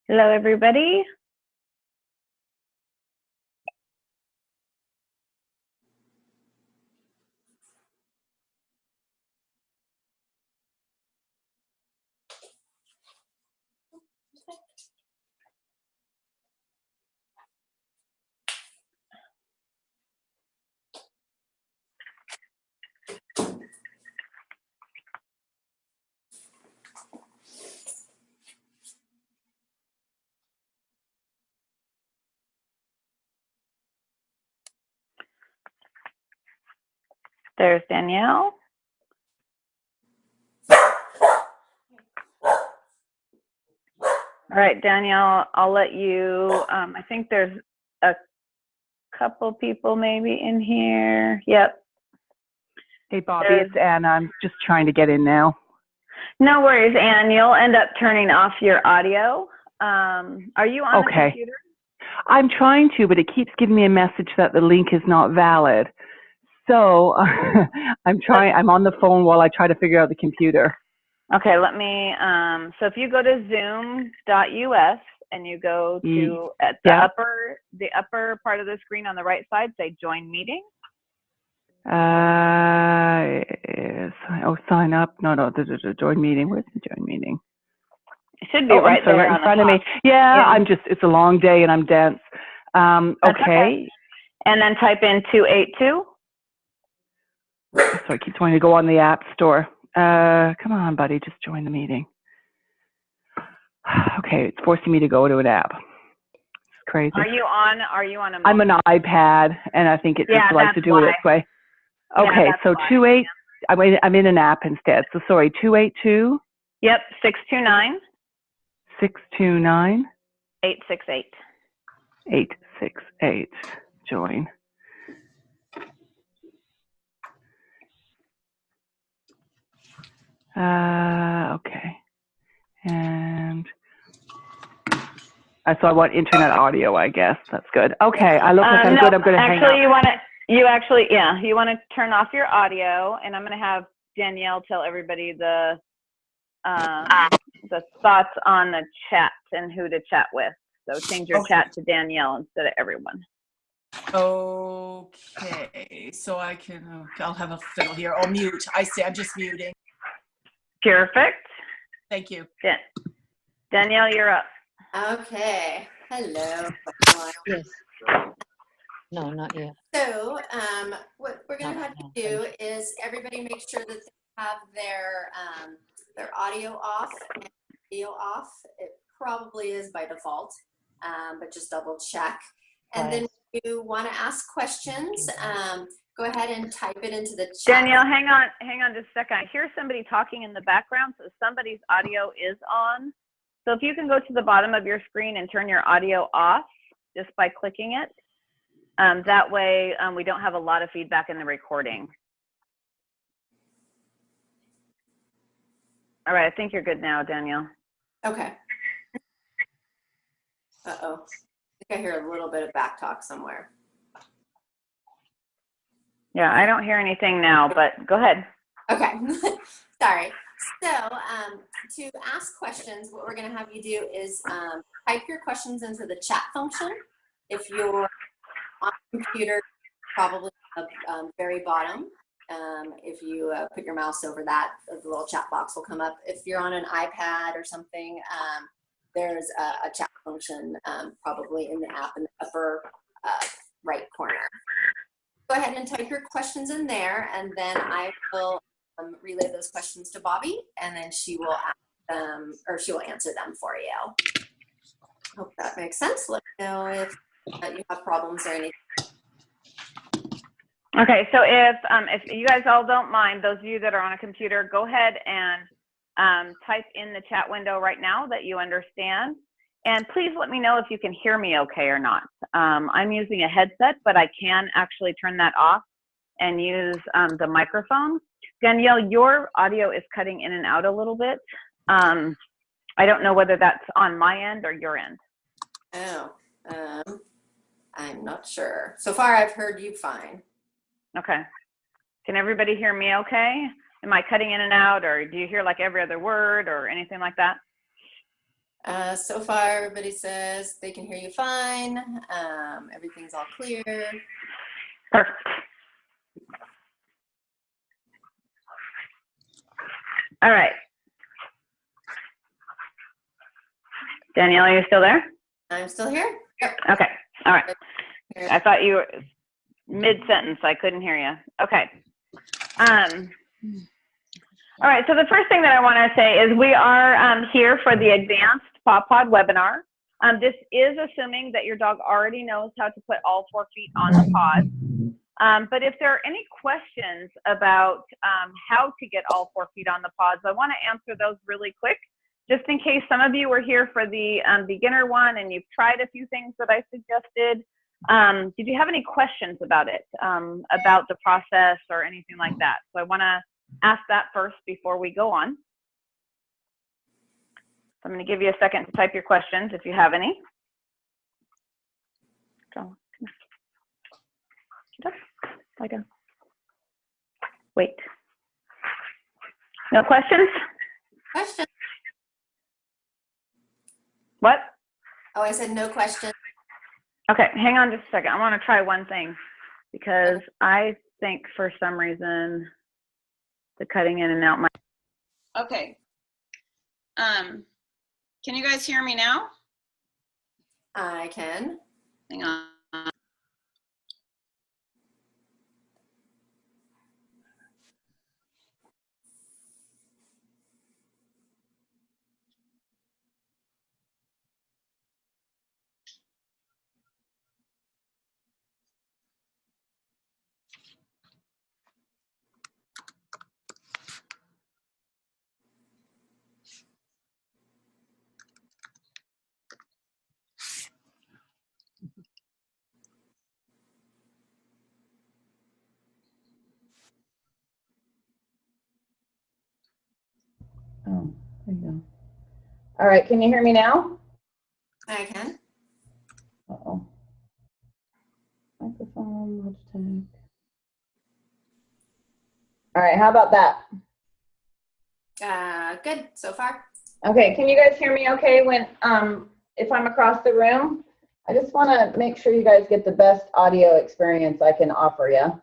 Hello, everybody. There's Danielle. All right, Danielle, I'll let you, I think there's a couple people maybe in here. Yep. Hey, Bobby, it's Ann. I'm just trying to get in now. No worries, Ann. You'll end up turning off your audio. Are you on the computer? I'm trying to, but it keeps giving me a message that the link is not valid. So I'm on the phone while I try to figure out the computer. Okay, let me, so if you go to zoom.us and you go to at the upper part of the screen on the right side, say join meeting. Sign up. No, join meeting. Where's the join meeting? It should be right there in front of me. Yeah, it's a long day and I'm dense. Okay. And then type in 282. So I keep wanting to go on the App Store. Come on, buddy, just join the meeting. Okay, it's forcing me to go to an app. It's crazy. Are you on a I'm an iPad, and I think it just likes to do it this way. Okay, so 28. I'm in an app instead. So sorry, 282. Yep, 629. 629. 868. 868. Join. Okay. And so I want internet audio, I guess. That's good. Okay, I look like I'm good. I'm going to hang up. You want to turn off your audio, and I'm going to have Danielle tell everybody the thoughts on the chat and who to chat with. So change your chat to Danielle instead of everyone. Okay, so I'll have a fiddle here. I'll mute. I'm just muting. Perfect. Thank you. Yeah. Danielle, you're up. Okay. Hello. Yes. No, not yet. So what we're going to have to do is everybody make sure that they have their audio off and video off. It probably is by default, but just double check. And then if you want to ask questions, go ahead and type it into the chat. Danielle, hang on just a second. I hear somebody talking in the background, so somebody's audio is on. So if you can go to the bottom of your screen and turn your audio off just by clicking it, that way we don't have a lot of feedback in the recording. All right, I think you're good now, Danielle. Okay. Uh-oh. I think I hear a little bit of back talk somewhere. Yeah, I don't hear anything now, but go ahead. Okay. Sorry. So to ask questions, what we're going to have you do is type your questions into the chat function. If you're on a computer, probably at the very bottom. If you put your mouse over that, the little chat box will come up. If you're on an iPad or something, there's a chat function probably in the app in the upper right corner. Go ahead and type your questions in there, and then I will relay those questions to Bobby, and then she will ask them, or she will answer them for you. Hope that makes sense. Let me know if you have problems or anything. Okay, so if you guys all don't mind, those of you that are on a computer, go ahead and type in the chat window right now that you understand. And please let me know if you can hear me okay or not. I'm using a headset, but I can actually turn that off and use the microphone. Danielle, your audio is cutting in and out a little bit. I don't know whether that's on my end or your end. Oh, I'm not sure. So far, I've heard you fine. Okay. Can everybody hear me okay? Am I cutting in and out, or do you hear like every other word or anything like that? So far, everybody says they can hear you fine. Everything's all clear. Perfect. All right. Danielle, are you still there? I'm still here. Yep. Okay. All right. I thought you were mid-sentence. I couldn't hear you. Okay. All right. So the first thing that I want to say is we are here for the advanced Paw Pod webinar. This is assuming that your dog already knows how to put all 4 feet on the pod. But if there are any questions about how to get all 4 feet on the pods, I want to answer those really quick, just in case some of you were here for the beginner one and you've tried a few things that I suggested. Did you have any questions about it, about the process or anything like that? So I want to ask that first before we go on. So I'm going to give you a second to type your questions if you have any. Lie down. Wait. No questions? Question. What? Oh, I said no question. Okay, hang on just a second. I want to try one thing because I think for some reason the cutting in and out might. Okay. Can you guys hear me now? I can. Hang on. Oh, there you go. All right, can you hear me now? I can. Uh-oh. Microphone, Logitech. All right, how about that? Good so far. Okay, can you guys hear me okay when if I'm across the room? I just want to make sure you guys get the best audio experience I can offer you.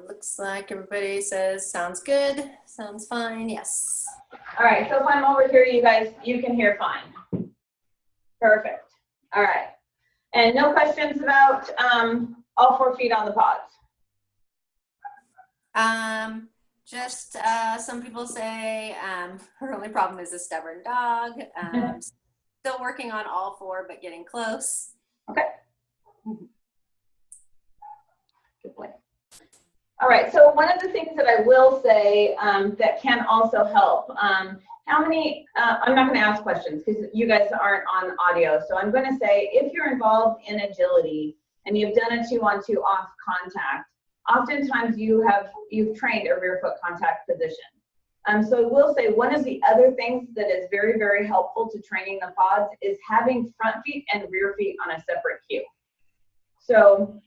Looks like everybody says sounds good, sounds fine. Yes. All right, so if I'm over here, you can hear fine. Perfect. All right. And no questions about all 4 feet on the pods? Just some people say her only problem is a stubborn dog. Still working on all 4, but getting close. Okay. Good point. All right, so one of the things that I will say that can also help, how many, I'm not going to ask questions because you guys aren't on audio, so I'm going to say if you're involved in agility and you've done a 2-on-2 off contact, oftentimes you've trained a rear foot contact position. So I will say one of the other things that is very, very helpful to training the pods is having front feet and rear feet on a separate cue. So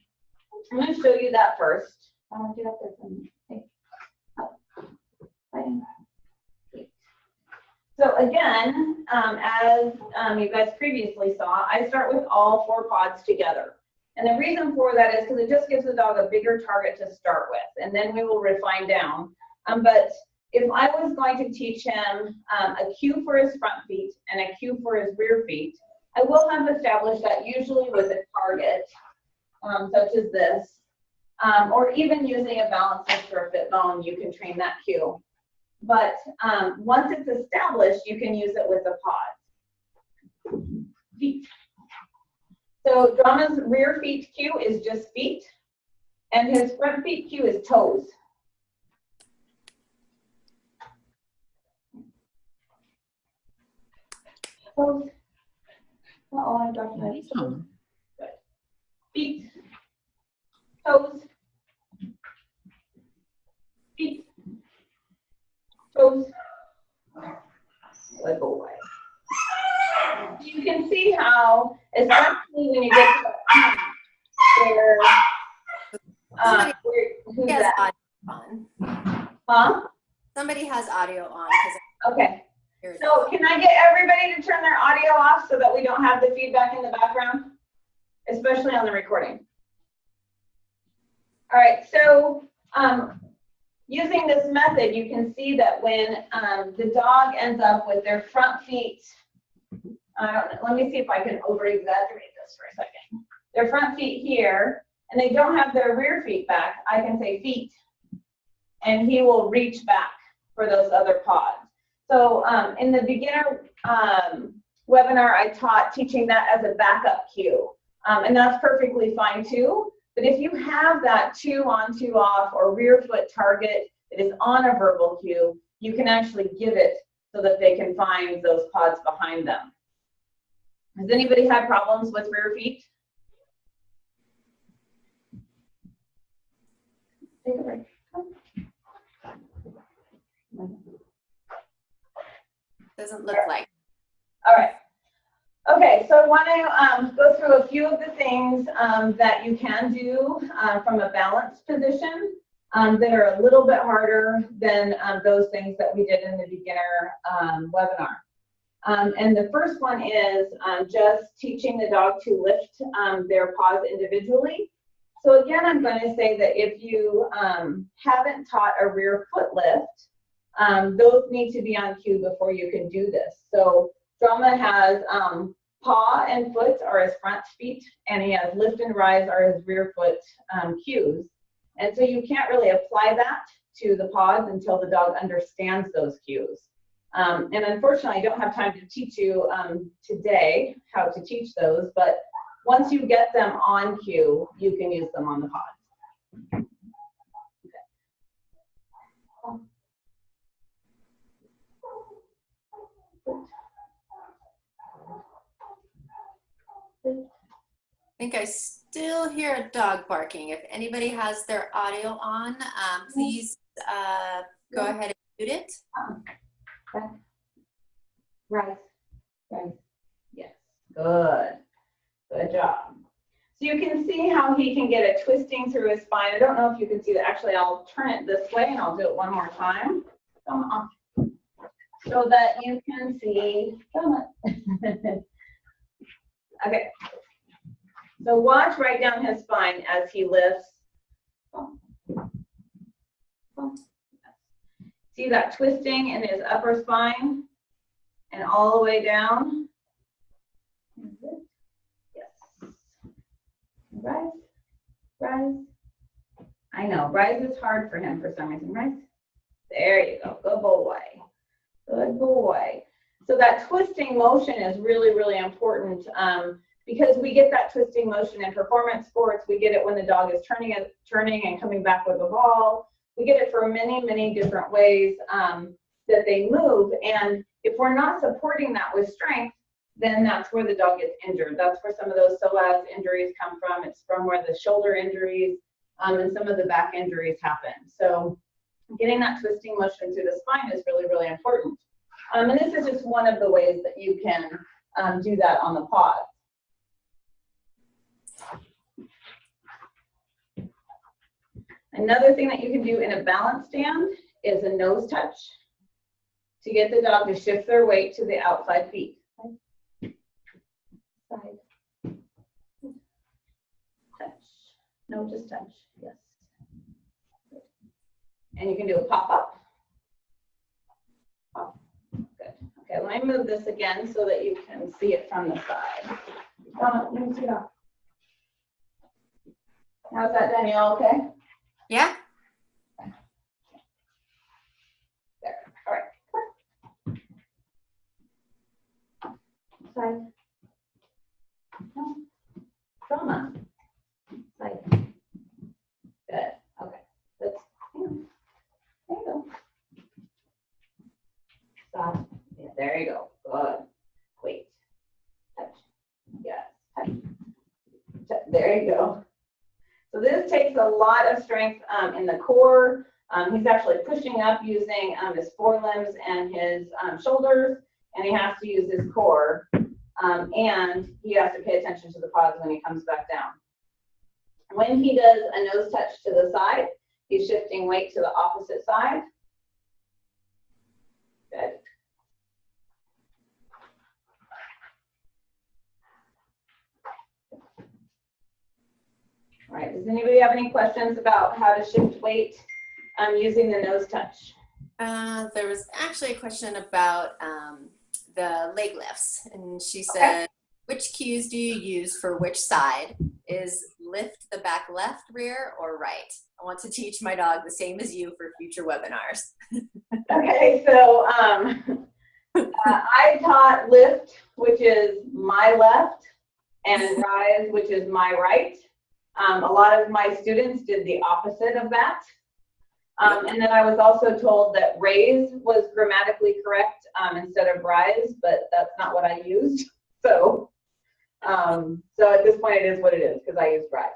I'm going to show you that first. I want to get up there for me. Okay. Up. So again, as you guys previously saw, I start with all 4 pods together. And the reason for that is because it just gives the dog a bigger target to start with, and then we will refine down. But if I was going to teach him a cue for his front feet and a cue for his rear feet, I will have established that usually with a target, such as this. Or even using a balance lift or a fit bone, you can train that cue. But once it's established, you can use it with the pods. Feet. So Drama's rear feet cue is just feet, and his front feet cue is toes. Toes. Uh-oh, I dropped my toes. Good. Feet. Toes. Feet. Toes. Let go away. You can see how, especially when you get to the point where, who's that? On. Huh? Somebody has audio on. Okay. So can I get everybody everybody to turn their audio off so that we don't have the feedback in the background, especially on the recording? All right, so using this method, you can see that when the dog ends up with their front feet, let me see if I can over-exaggerate this for a second. Their front feet here, and they don't have their rear feet back, I can say feet, and he will reach back for those other paws. So in the beginner webinar, I taught teaching that as a backup cue, and that's perfectly fine too. But if you have that 2 on, 2 off, or rear foot target that is on a verbal cue, you can actually give it so that they can find those paws behind them. Has anybody had problems with rear feet? Take a break. Doesn't look like. All right. Okay, so I want to go through a few of the things that you can do from a balanced position that are a little bit harder than those things that we did in the beginner webinar. And the first one is just teaching the dog to lift their paws individually. So again, I'm going to say that if you haven't taught a rear foot lift, those need to be on cue before you can do this. So Drama has paw and foot are his front feet, and he has lift and rise are his rear foot cues. And so you can't really apply that to the paws until the dog understands those cues. And unfortunately, I don't have time to teach you today how to teach those, but once you get them on cue, you can use them on the pods. I think I still hear a dog barking. If anybody has their audio on, please go ahead and mute it. Right. Right. Yes. Good. Good job. So you can see how he can get a twisting through his spine. I don't know if you can see that. Actually, I'll turn it this way and I'll do it one more time. Come on. So that you can see. Come on. Okay. So watch right down his spine as he lifts. See that twisting in his upper spine and all the way down. Yes. Rise, rise. I know, rise is hard for him for some reason, right? There you go, good boy, good boy. So that twisting motion is really, really important because we get that twisting motion in performance sports. We get it when the dog is turning and coming back with the ball. We get it for many, many different ways that they move. And if we're not supporting that with strength, then that's where the dog gets injured. That's where some of those psoas injuries come from. It's from where the shoulder injuries and some of the back injuries happen. So getting that twisting motion through the spine is really, really important. And this is just one of the ways that you can do that on the paws. Another thing that you can do in a balance stand is a nose touch to get the dog to shift their weight to the outside feet. Side. Touch. No, just touch. Yes. And you can do a pop-up. Pop. Good. Okay, let me move this again so that you can see it from the side. Let me see that. How's that, Danielle? Okay? Yeah. There. All right. Side. No. Drama. Side. Good. Okay. Let's. There you go. Stop. Yeah, there you go. Good. Wait. Touch. Yes. Touch. There you go. So this takes a lot of strength in the core. He's actually pushing up using his forelimbs and his shoulders, and he has to use his core. And he has to pay attention to the paws when he comes back down. When he does a nose touch to the side, he's shifting weight to the opposite side. Good. right, does anybody have any questions about how to shift weight using the nose touch? There was actually a question about the leg lifts, and she said, which cues do you use for which side? Is lift the back left, rear, or right? I want to teach my dog the same as you for future webinars. Okay, so I taught lift, which is my left, and rise, which is my right. A lot of my students did the opposite of that. And then I was also told that raise was grammatically correct instead of rise, but that's not what I used. So at this point it is what it is because I used rise.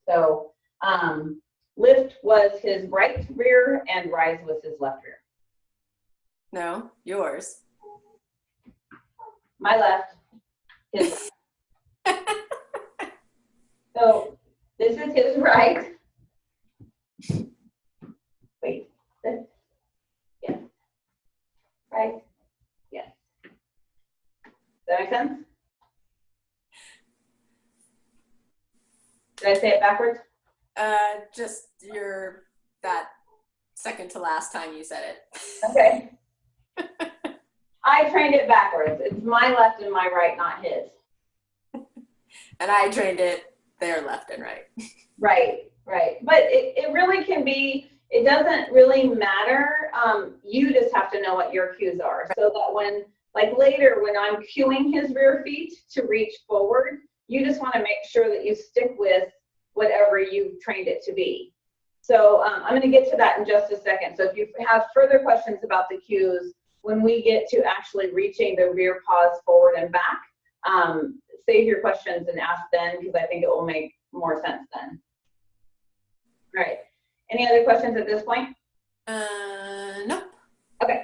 So lift was his right rear and rise was his left rear. No, yours. My left. His. So this is his right. Wait. This. Yes. Right. Yes. Does that make sense? Did I say it backwards? Just that second to last time you said it. Okay. I trained it backwards. It's my left and my right, not his. And I trained it their left and right. Right, right. But it really can be, it doesn't really matter. You just have to know what your cues are. So that when, like later, when I'm cueing his rear feet to reach forward, you just want to make sure that you stick with whatever you've trained it to be. So I'm going to get to that in just a second. So if you have further questions about the cues, when we get to actually reaching the rear paws forward and back, save your questions and ask then, because I think it will make more sense then. All right. Any other questions at this point? Nope. Okay.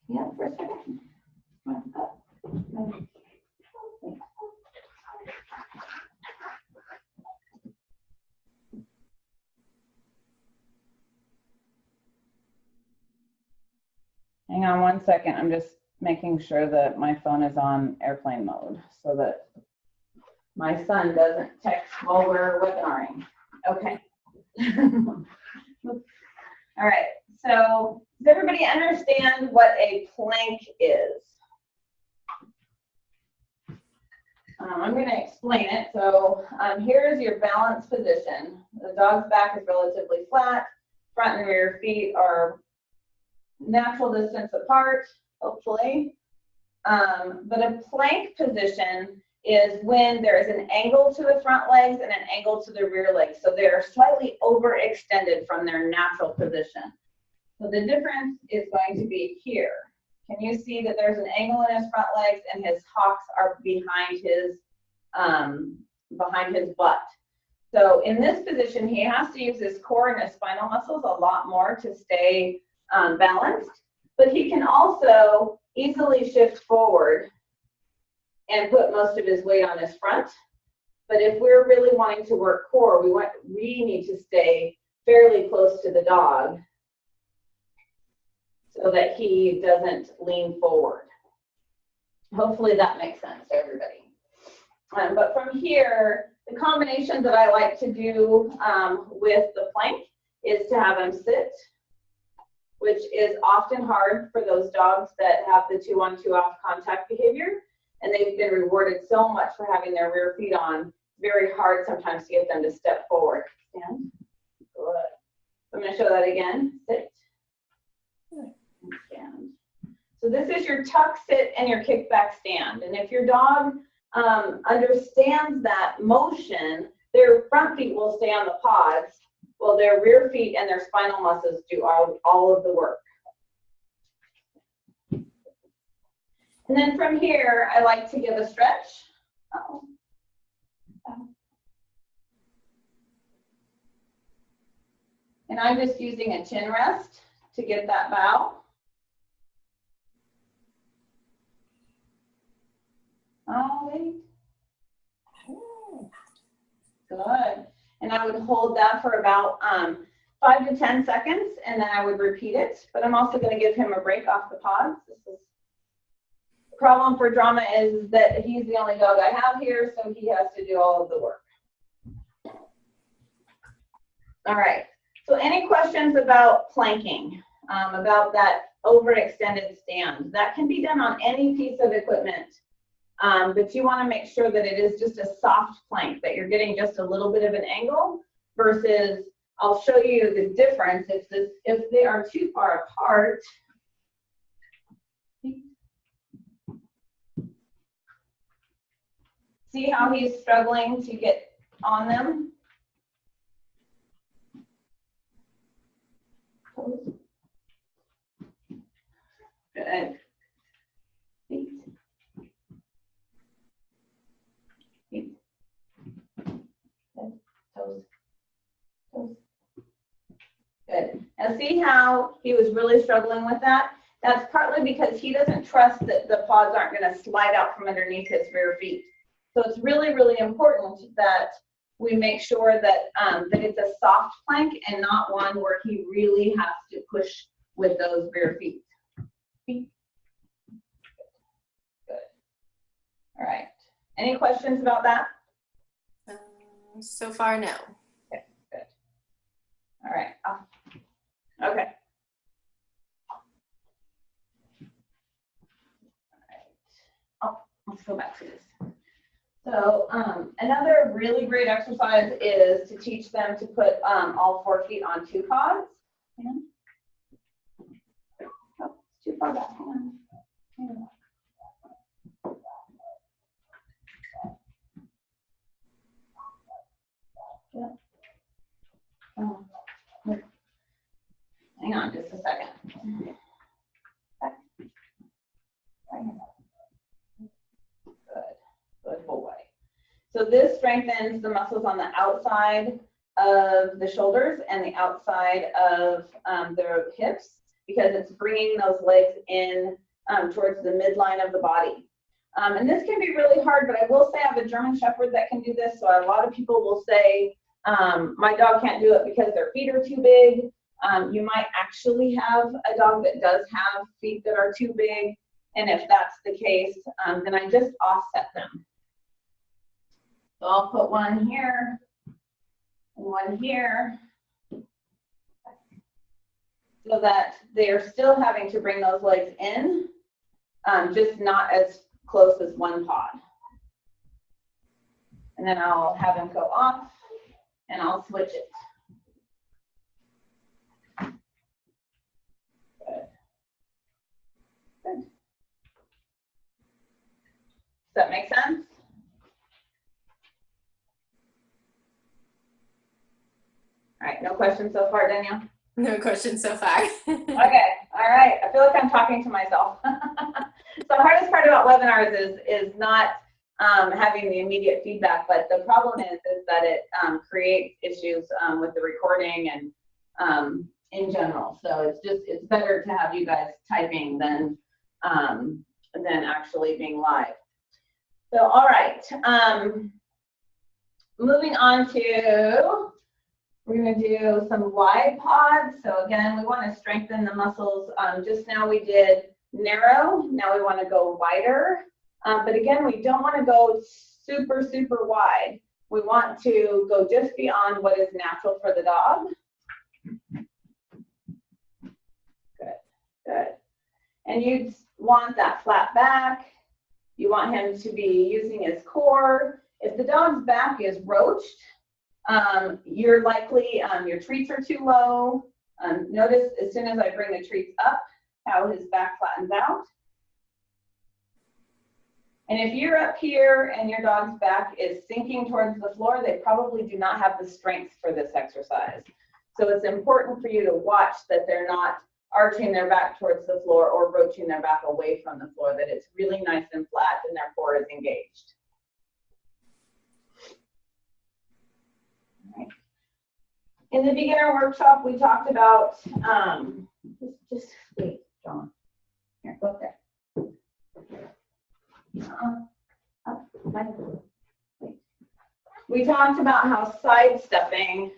Yeah, for a second. Hang on one second. I'm just making sure that my phone is on airplane mode so that my son doesn't text while we're webinaring. Okay. All right. So does everybody understand what a plank is? I'm going to explain it. So here's your balance position. The dog's back is relatively flat. Front and rear feet are natural distance apart, hopefully. But a plank position is when there is an angle to the front legs and an angle to the rear legs. So they're slightly overextended from their natural position. So the difference is going to be here. Can you see that there's an angle in his front legs and his hocks are behind his butt? So in this position, he has to use his core and his spinal muscles a lot more to stay balanced, but he can also easily shift forward and put most of his weight on his front. But if we're really wanting to work core, we need to stay fairly close to the dog so that he doesn't lean forward. Hopefully that makes sense to everybody. But from here, the combination that I like to do with the plank is to have him sit, which is often hard for those dogs that have the 2-on, 2-off contact behavior, and they've been rewarded so much for having their rear feet on. Very hard sometimes to get them to step forward. Stand. Good. I'm going to show that again. Sit. And stand. So this is your tuck, sit, and your kickback stand. And if your dog understands that motion, their front feet will stay on the pods, while their rear feet and their spinal muscles do all of the work. And then from here, I like to give a stretch. Uh-oh. And I'm just using a chin rest to get that bow. Oh, wait. Good. And I would hold that for about 5 to 10 seconds, and then I would repeat it. But I'm also going to give him a break off the pods. The problem for Drama is that he's the only dog I have here, so he has to do all of the work. All right. So any questions about planking, about that overextended stand? That can be done on any piece of equipment, but you want to make sure that it is just a soft plank, that you're getting just a little bit of an angle versus, I'll show you the difference if they are too far apart. See how he's struggling to get on them? Good. Feet. Feet. Good. Toes. Toes. Good. Now see how he was really struggling with that? That's partly because he doesn't trust that the paws aren't going to slide out from underneath his rear feet. So it's really, really important that we make sure that, that it's a soft plank and not one where he really has to push with those rear feet. Good. All right. Any questions about that? So far, no. Okay, good. All right. Okay. All right. Oh, let's go back to this. So another really great exercise is to teach them to put all 4 feet on 2 paws. Yeah. Oh, it's too far back. Hang on. Yeah. Oh. Hang on just a second. Good boy. So this strengthens the muscles on the outside of the shoulders and the outside of the hips, because it's bringing those legs in towards the midline of the body. And this can be really hard, but I will say I have a German Shepherd that can do this. So a lot of people will say, my dog can't do it because their feet are too big. You might actually have a dog that does have feet that are too big. And if that's the case, then I just offset them. So I'll put one here and one here so that they're still having to bring those legs in, just not as close as one pod. And then I'll have him go off and I'll switch it. Good. Good. Does that make sense? All right, no questions so far, Danielle? No questions so far. Okay, all right. I feel like I'm talking to myself. So the hardest part about webinars is not having the immediate feedback, but the problem is that it creates issues with the recording and in general. So it's better to have you guys typing than actually being live. So all right, moving on to, we're going to do some wide pods. So again, we want to strengthen the muscles. Just now we did narrow. Now we want to go wider. But again, we don't want to go super, super wide. We want to go just beyond what is natural for the dog. Good, good. And you want that flat back. You want him to be using his core. If the dog's back is roached, you're likely, your treats are too low. Notice as soon as I bring the treats up, how his back flattens out. And if you're up here and your dog's back is sinking towards the floor, they probably do not have the strength for this exercise. So it's important for you to watch that they're not arching their back towards the floor or roaching their back away from the floor, that it's really nice and flat and their core is engaged. All right. In the beginner workshop, we talked about, just wait, John. Here, go up there. We talked about how sidestepping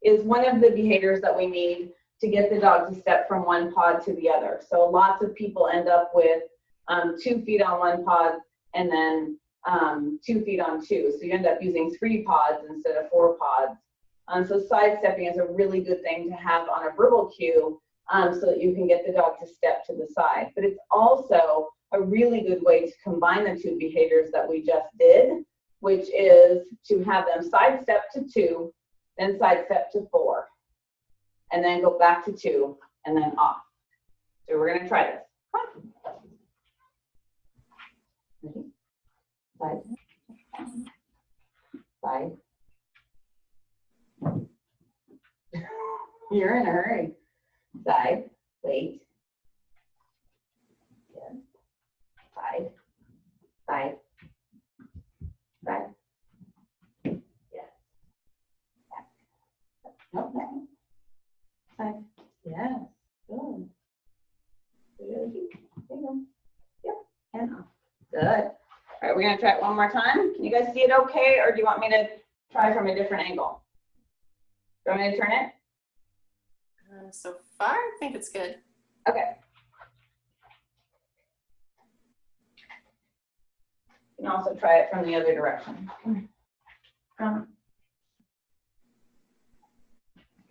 is one of the behaviors that we need to get the dog to step from one pod to the other. So lots of people end up with 2 feet on one pod and then 2 feet on 2. So you end up using 3 pods instead of 4 pods. So sidestepping is a really good thing to have on a verbal cue so that you can get the dog to step to the side. But it's also a really good way to combine the two behaviors that we just did, which is to have them sidestep to 2, then sidestep to 4, and then go back to 2, and then off. So we're going to try this. Ready? Side. Side. You're in a hurry. Side. Wait. Yes. Side. Side. Side. Yes. Back. Okay. Side. Yes. Good. There you go. Yep. And off. Good. All right, we're going to try it one more time. Can you guys see it okay, or do you want me to try from a different angle? Do you want me to turn it? So far, I think it's good. Okay. You can also try it from the other direction.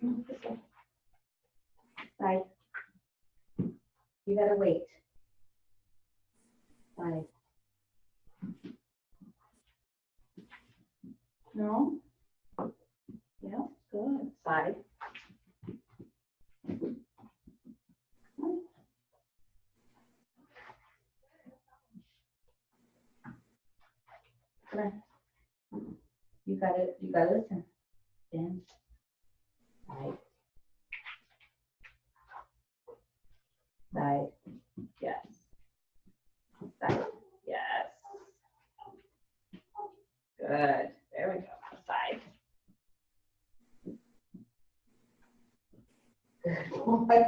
This way. Side. You gotta wait. Side. No? Yeah, good. Side. You got it. You got to listen. Then. Side. Side. Yes. Side. Yes. Good. There we go. Side. Good boy.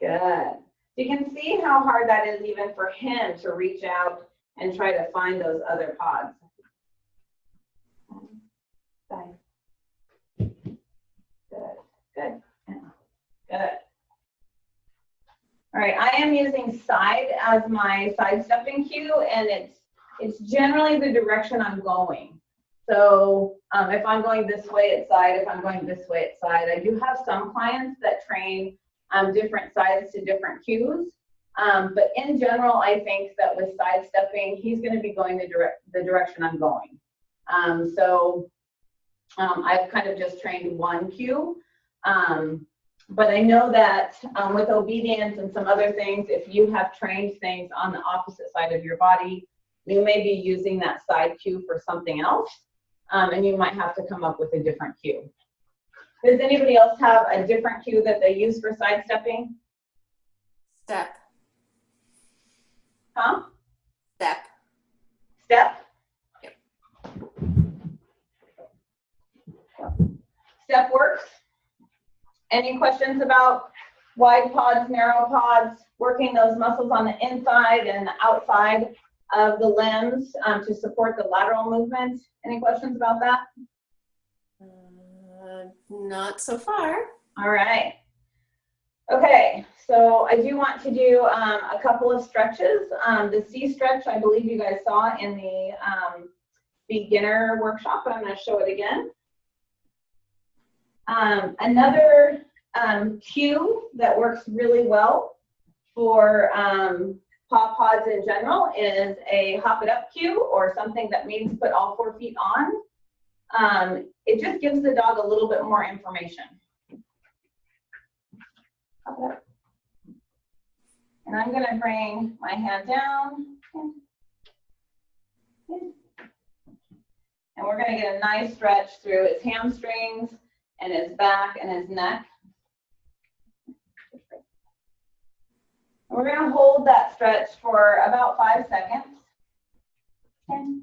Good. You can see how hard that is even for him to reach out and try to find those other pods. Side. Good. Good. Good. All right, I am using side as my sidestepping cue, and it's generally the direction I'm going. So if I'm going this way, it's side. If I'm going this way, it's side. I do have some clients that train different sides to different cues. But in general, I think that with sidestepping, he's going to be going the direction I'm going. I've kind of just trained one cue. But I know that with obedience and some other things, if you have trained things on the opposite side of your body, you may be using that side cue for something else, and you might have to come up with a different cue. Does anybody else have a different cue that they use for sidestepping? Step. Huh? Step. Step? Yep. Step works. Any questions about wide pods, narrow pods, working those muscles on the inside and the outside of the limbs to support the lateral movement? Any questions about that? Not so far. All right. Okay, so I do want to do a couple of stretches. The C stretch, I believe you guys saw in the beginner workshop, but I'm going to show it again. Another cue that works really well for paw pods in general is a hop it up cue, or something that means put all 4 feet on. It just gives the dog a little bit more information. Hop it up. And I'm going to bring my hand down. And we're going to get a nice stretch through his hamstrings and his back and his neck. And we're going to hold that stretch for about 5 seconds. 10,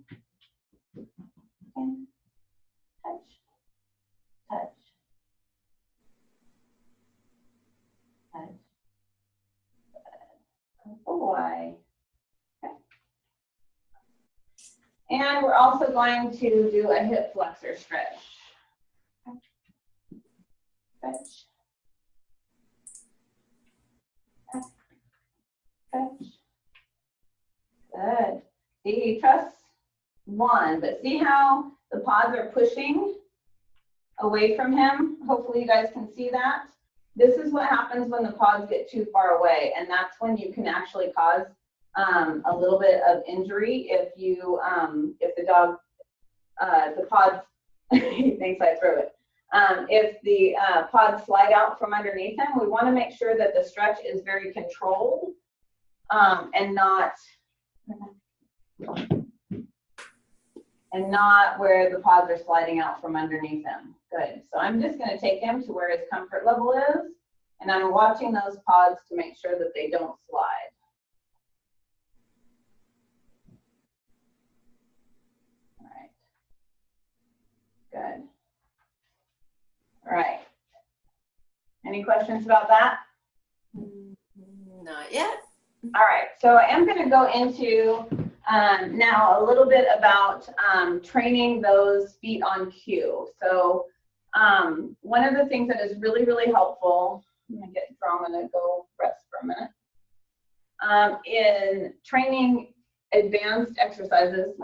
10, touch, touch, touch. Good boy. Okay. And we're also going to do a hip flexor stretch. Stretch. Stretch. Good. See, he trusts one, but see how the paws are pushing away from him. Hopefully you guys can see that. This is what happens when the pods get too far away, and that's when you can actually cause a little bit of injury if you if the dog the pods he thinks I threw it. If the pods slide out from underneath him, we want to make sure that the stretch is very controlled and not where the pods are sliding out from underneath him. Good. So I'm just going to take him to where his comfort level is, and I'm watching those pods to make sure that they don't slide. All right. Good. All right. Any questions about that? Not yet. All right. So I am going to go into now a little bit about training those feet on cue. So one of the things that is really, really helpful, I'm going to go rest for a minute, in training advanced exercises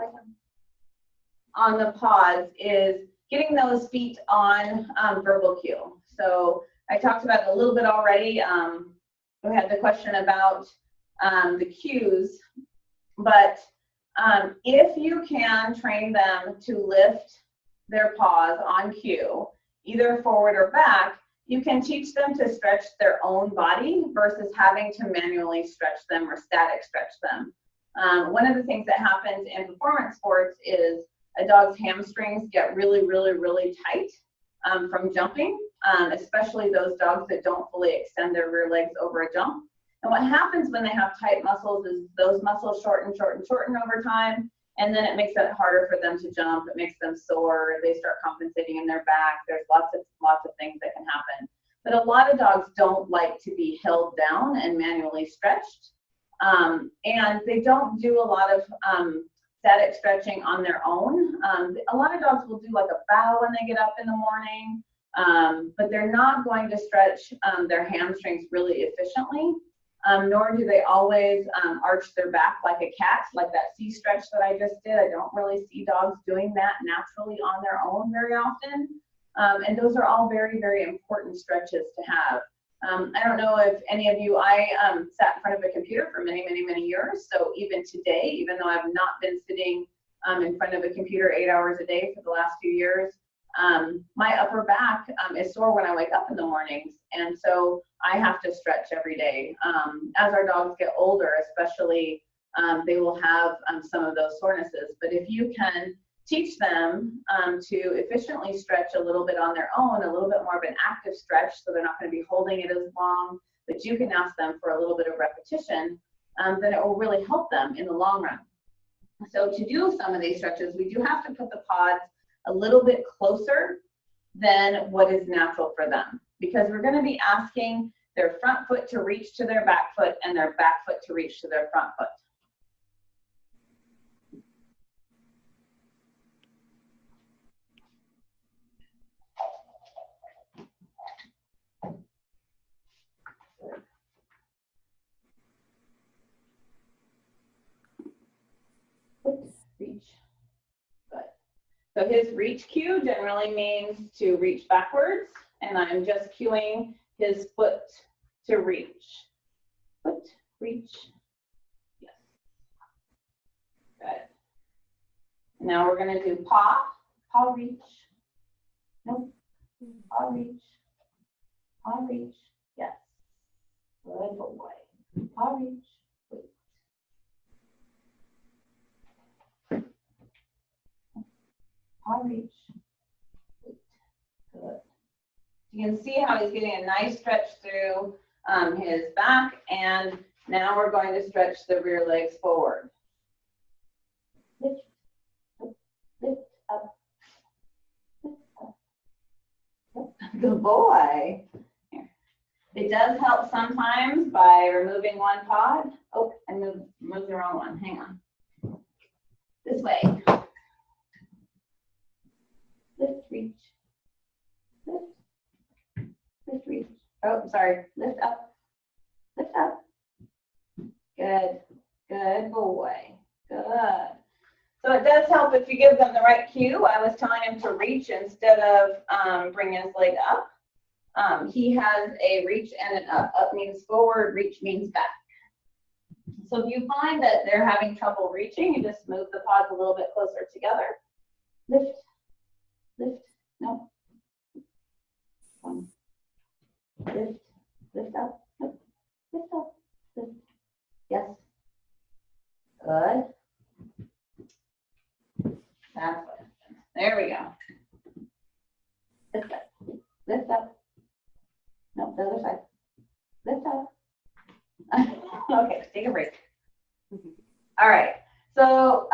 on the pods is getting those feet on verbal cue. So I talked about it a little bit already. We had the question about the cues, but if you can train them to lift their paws on cue, either forward or back, you can teach them to stretch their own body versus having to manually stretch them or static stretch them. One of the things that happens in performance sports is a dog's hamstrings get really, really, really tight from jumping, especially those dogs that don't fully extend their rear legs over a jump. And what happens when they have tight muscles is those muscles shorten over time, and then it makes it harder for them to jump. It makes them sore. They start compensating in their back. There's lots of things that can happen. But a lot of dogs don't like to be held down and manually stretched, and they don't do a lot of static stretching on their own. A lot of dogs will do like a bow when they get up in the morning, but they're not going to stretch their hamstrings really efficiently. Nor do they always arch their back like a cat, like that C stretch that I just did. I don't really see dogs doing that naturally on their own very often. And those are all very, very important stretches to have. I don't know if any of you, I sat in front of a computer for many, many, many years. So even today, even though I've not been sitting in front of a computer 8 hours a day for the last few years, my upper back is sore when I wake up in the mornings. And so I have to stretch every day. As our dogs get older, especially, they will have some of those sorenesses. But if you can teach them to efficiently stretch a little bit on their own, a little bit more of an active stretch, so they're not going to be holding it as long, but you can ask them for a little bit of repetition, then it will really help them in the long run. So to do some of these stretches, we do have to put the pods a little bit closer than what is natural for them, because we're going to be asking their front foot to reach to their back foot and their back foot to reach to their front foot. Reach. Good. So his reach cue generally means to reach backwards, and I'm just cueing his foot to reach. Foot, reach. Yes. Good. Now we're going to do paw, paw reach. Nope. Paw reach. Paw reach. Yes. Good boy. Paw reach. Paw reach. Good. You can see how he's getting a nice stretch through his back, and now we're going to stretch the rear legs forward. Lift, lift up, lift up. Good boy. Here. It does help sometimes by removing one pod. Oh, I moved the wrong one. Hang on. This way. Lift, reach, lift, lift, reach. Oh, sorry, lift up, lift up. Good, good boy, good. So it does help if you give them the right cue. I was telling him to reach instead of bringing his leg up. He has a reach and an up. Up means forward, reach means back. So if you find that they're having trouble reaching, you just move the paws a little bit closer together. Lift, lift, no. Lift, lift up, lift, lift up, lift. Yes. Good. That's what happens. There we go. Lift up, lift up. No, the other side. Lift up. Okay, take a break. All right. So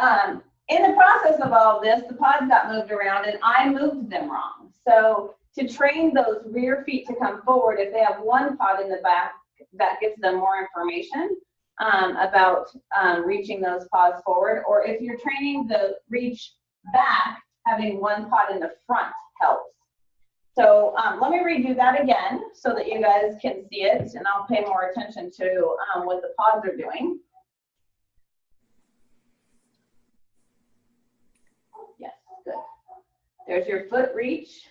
in the process of all of this, the pods got moved around and I moved them wrong. So to train those rear feet to come forward, if they have one pod in the back, that gives them more information about reaching those paws forward. Or if you're training the reach back, having one pod in the front helps. So let me redo that again so that you guys can see it, and I'll pay more attention to what the pods are doing. Yes, good. There's your foot reach.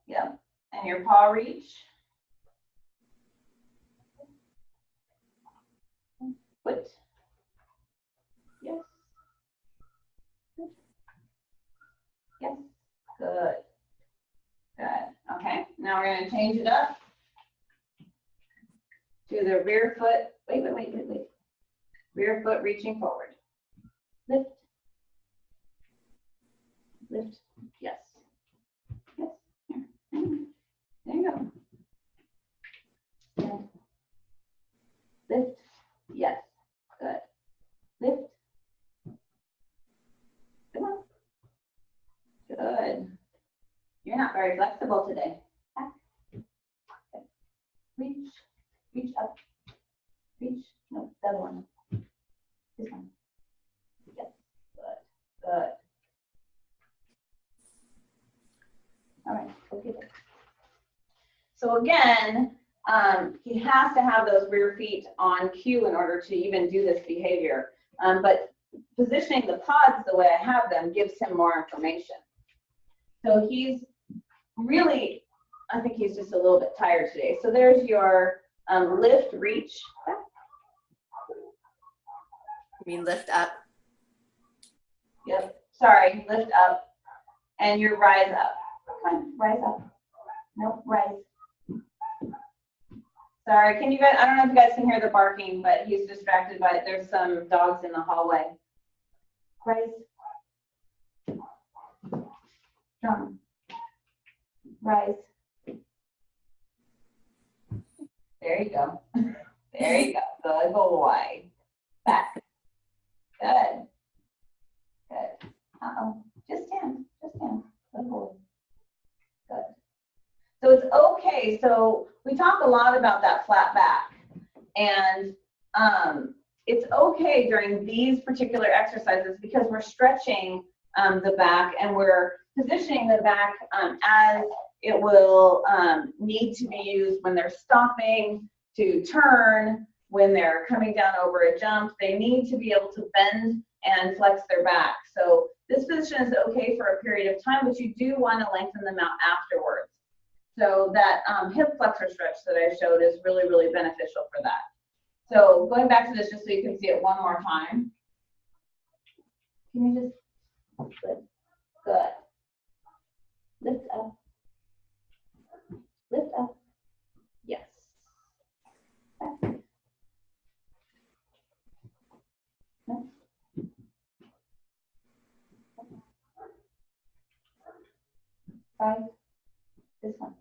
Yep, and your paw reach. Foot. Yes. Yes, good, good. Okay, now we're going to change it up to the rear foot. Wait. Rear foot reaching forward. Lift, lift, yes, yes. There you go. Lift, yes, good. Lift. Come on. Good. You're not very flexible today. Reach, reach up, reach. No, the other one. This one. Yes, good, good. All right, okay. So again, he has to have those rear feet on cue in order to even do this behavior. But positioning the pods the way I have them gives him more information. So he's really, I think he's just a little bit tired today. So there's your lift, reach. You mean lift up? Yep, sorry, lift up. And your rise up. Come on, rise up. Nope, rise. Sorry, can you guys, I don't know if you guys can hear the barking, but he's distracted by it. There's some dogs in the hallway. Rise. Strong. Rise. There you go. There you go. Good boy. Back. Good. Good. Uh-oh. Just stand. Just stand. Good boy. Good. So it's okay. So we talk a lot about that flat back. And it's okay during these particular exercises because we're stretching the back and we're positioning the back as it will need to be used when they're stopping to turn, when they're coming down over a jump. They need to be able to bend and flex their back. So this position is okay for a period of time, but you do want to lengthen them out afterwards. So that hip flexor stretch that I showed is really, really beneficial for that. So going back to this just so you can see it one more time. Can you just, good, good. Lift up. Lift up. Yes. Back. No. Right. This one.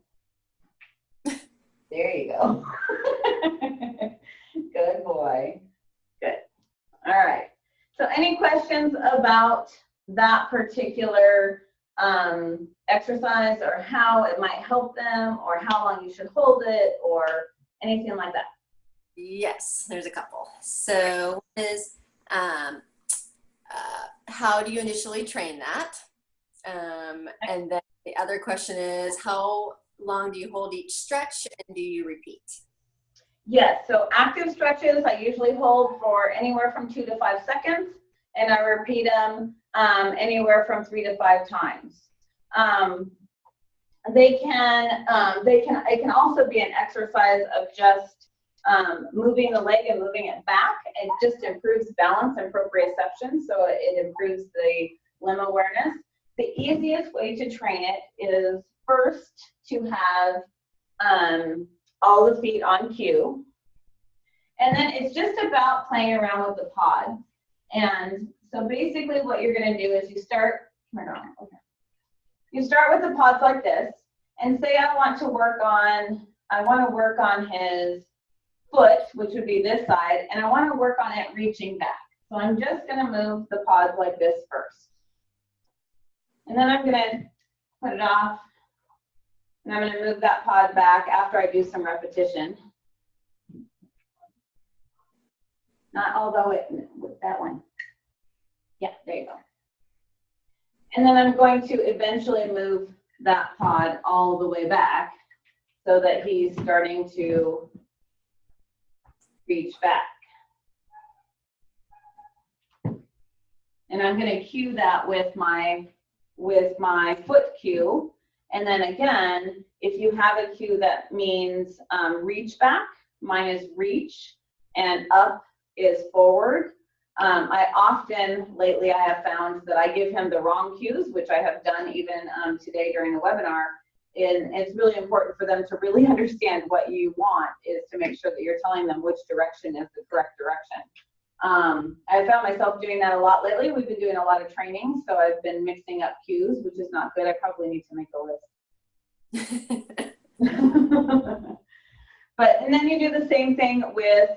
There you go. Good boy. Good. All right. So any questions about that particular exercise or how it might help them or how long you should hold it or anything like that? Yes, there's a couple. So one is how do you initially train that? And then the other question is how long do you hold each stretch and do you repeat? Yes, so active stretches I usually hold for anywhere from 2 to 5 seconds, and I repeat them anywhere from 3 to 5 times. It can also be an exercise of just moving the leg and moving it back. It just improves balance and proprioception, so it improves the limb awareness. The easiest way to train it is first to have all the feet on cue. And then it's just about playing around with the pod. And so basically what you're going to do is you start with the pods like this, and say I want to work on his foot, which would be this side, and I want to work on it reaching back. So I'm just going to move the pods like this first. And then I'm going to put it off, and I'm going to move that pod back after I do some repetition. Not although it, that one. Yeah, there you go. And then I'm going to eventually move that pod all the way back so that he's starting to reach back. And I'm going to cue that with my foot cue. And then again, if you have a cue that means reach back, mine is reach, and up is forward. I often, lately, I have found that I give him the wrong cues, which I have done even today during the webinar. And it's really important for them to really understand what you want, is to make sure that you're telling them which direction is the correct direction. I found myself doing that a lot lately. We've been doing a lot of training, so I've been mixing up cues, which is not good. I probably need to make a list. And then you do the same thing with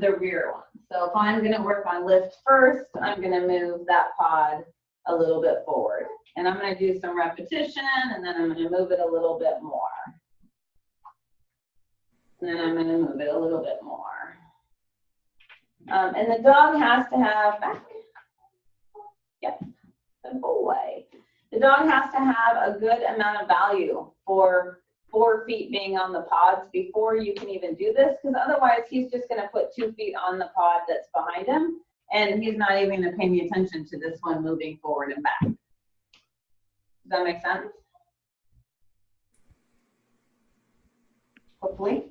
the rear one. So if I'm going to work on lift first, I'm going to move that pod a little bit forward. And I'm going to do some repetition, and then I'm going to move it a little bit more. And then I'm going to move it a little bit more. And the dog has to have back. Yep, good boy. The dog has to have a good amount of value for 4 feet being on the pods before you can even do this, because otherwise he's just going to put 2 feet on the pod that's behind him, and he's not even going to pay any attention to this one moving forward and back. Does that make sense? Hopefully.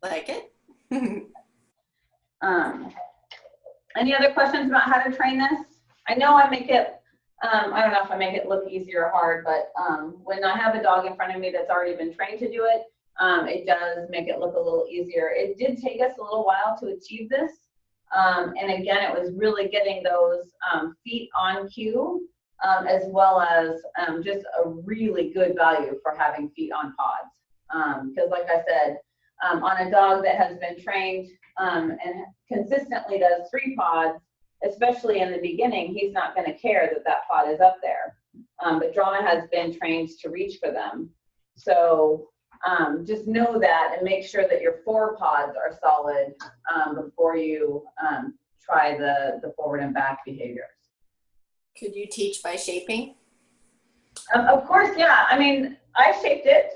Like it. Any other questions about how to train this? I know I make it, I don't know if I make it look easy or hard, but when I have a dog in front of me that's already been trained to do it, it does make it look a little easier. It did take us a little while to achieve this. And again, it was really getting those feet on cue, as well as just a really good value for having feet on pods. Because like I said, on a dog that has been trained and consistently does 3 pods, especially in the beginning, he's not going to care that that pod is up there. But Drama has been trained to reach for them. So just know that and make sure that your 4 pods are solid before you try the forward and back behaviors. Could you teach by shaping? Of course, yeah. I mean, I shaped it.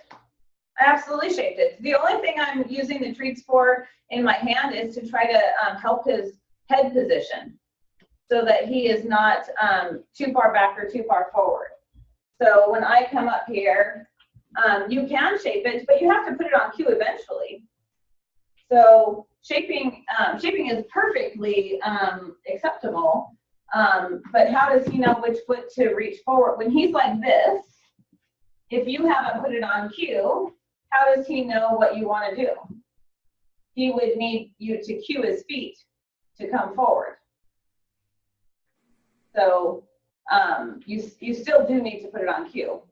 I absolutely shaped it. The only thing I'm using the treats for in my hand is to try to help his head position so that he is not too far back or too far forward. So when I come up here, you can shape it, but you have to put it on cue eventually. So shaping is perfectly acceptable, but how does he know which foot to reach forward? When he's like this, if you haven't put it on cue, how does he know what you want to do? He would need you to cue his feet to come forward. So you still do need to put it on cue.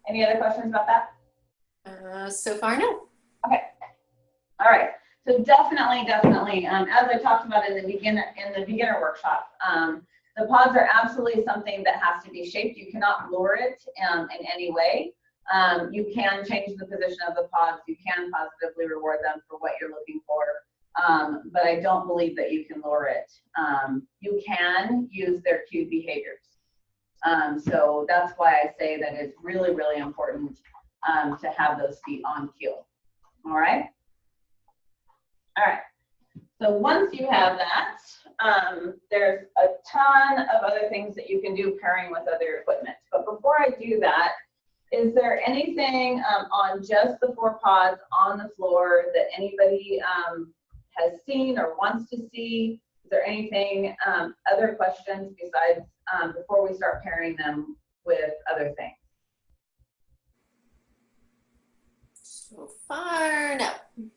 Any other questions about that? So far, no. Okay. All right. So definitely, as I talked about in the beginner workshop, the pods are absolutely something that has to be shaped. You cannot lure it in any way. You can change the position of the pods. You can positively reward them for what you're looking for, but I don't believe that you can lure it. You can use their cued behaviors. So that's why I say that it's really, really important to have those feet on cue. All right? All right. So once you have that, there's a ton of other things that you can do pairing with other equipment. But before I do that, is there anything on just the 4 pods on the floor that anybody has seen or wants to see? Is there anything, other questions besides before we start pairing them with other things? So far, no.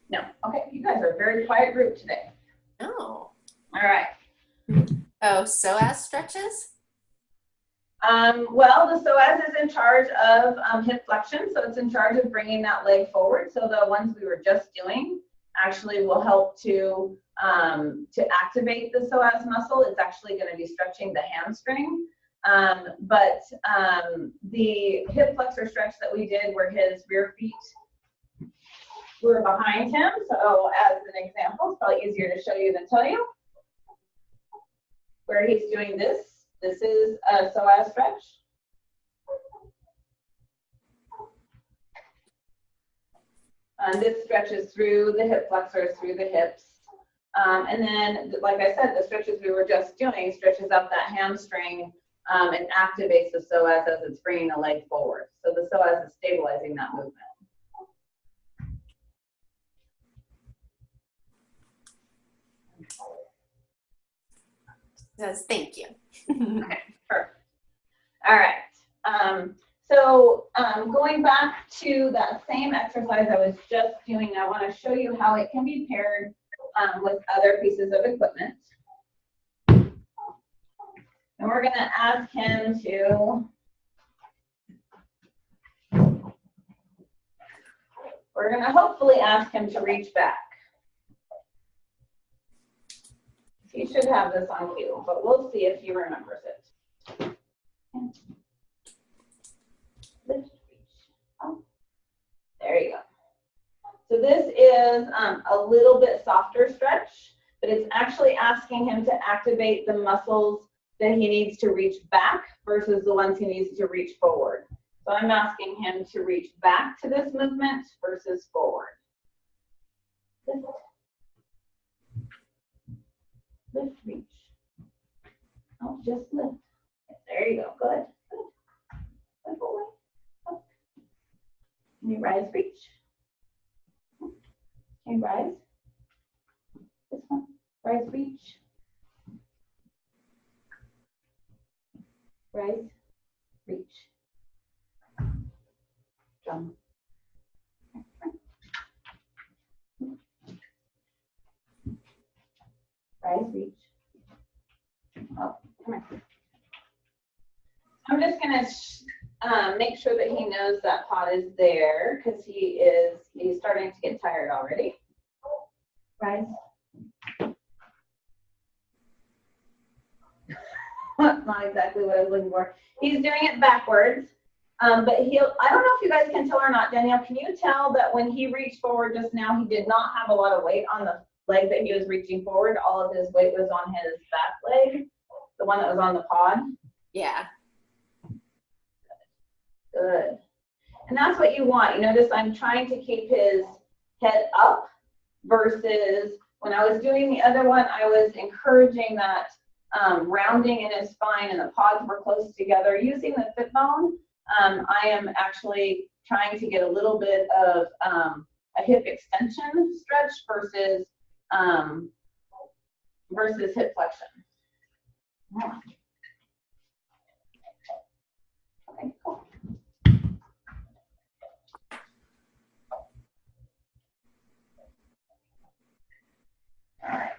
No. Okay, you guys are a very quiet group today. No. All right. Oh, psoas stretches? Well, the psoas is in charge of hip flexion, so it's in charge of bringing that leg forward. So the ones we were just doing actually will help to activate the psoas muscle. It's actually going to be stretching the hamstring. But the hip flexor stretch that we did where his rear feet were behind him. So as an example, it's probably easier to show you than tell you. Where he's doing this. This is a psoas stretch. And this stretches through the hip flexors, through the hips. And then, like I said, the stretches we were just doing stretches up that hamstring and activates the psoas as it's bringing the leg forward. So the psoas is stabilizing that movement. Says thank you. Okay, perfect. All right. So going back to that same exercise I was just doing, I want to show you how it can be paired with other pieces of equipment. And we're going to ask him to, we're going to hopefully ask him to reach back. He should have this on cue, but we'll see if he remembers it. Lift, reach. Oh, there you go. So this is a little bit softer stretch, but it's actually asking him to activate the muscles that he needs to reach back versus the ones he needs to reach forward. So I'm asking him to reach back to this movement versus forward. Lift. Lift, reach. Oh, just lift. There you go. Good. Good. Lift away. Up. Can you rise, reach? Can you rise? This one. Rise, reach. Rise, reach. Jump. Rise, reach. Oh, come here. I'm just gonna make sure that he knows that pod is there because he's starting to get tired already. Rise. Not exactly what I was looking for. He's doing it backwards, but I don't know if you guys can tell or not. Danielle, can you tell that when he reached forward just now, he did not have a lot of weight on the leg that he was reaching forward? All of his weight was on his back leg, the one that was on the pod? Yeah. Good. And that's what you want. You notice I'm trying to keep his head up versus when I was doing the other one, I was encouraging that rounding in his spine and the pods were close together. Using the fit bone, I am actually trying to get a little bit of a hip extension stretch versus hip flexion. Yeah. Okay, cool. All right.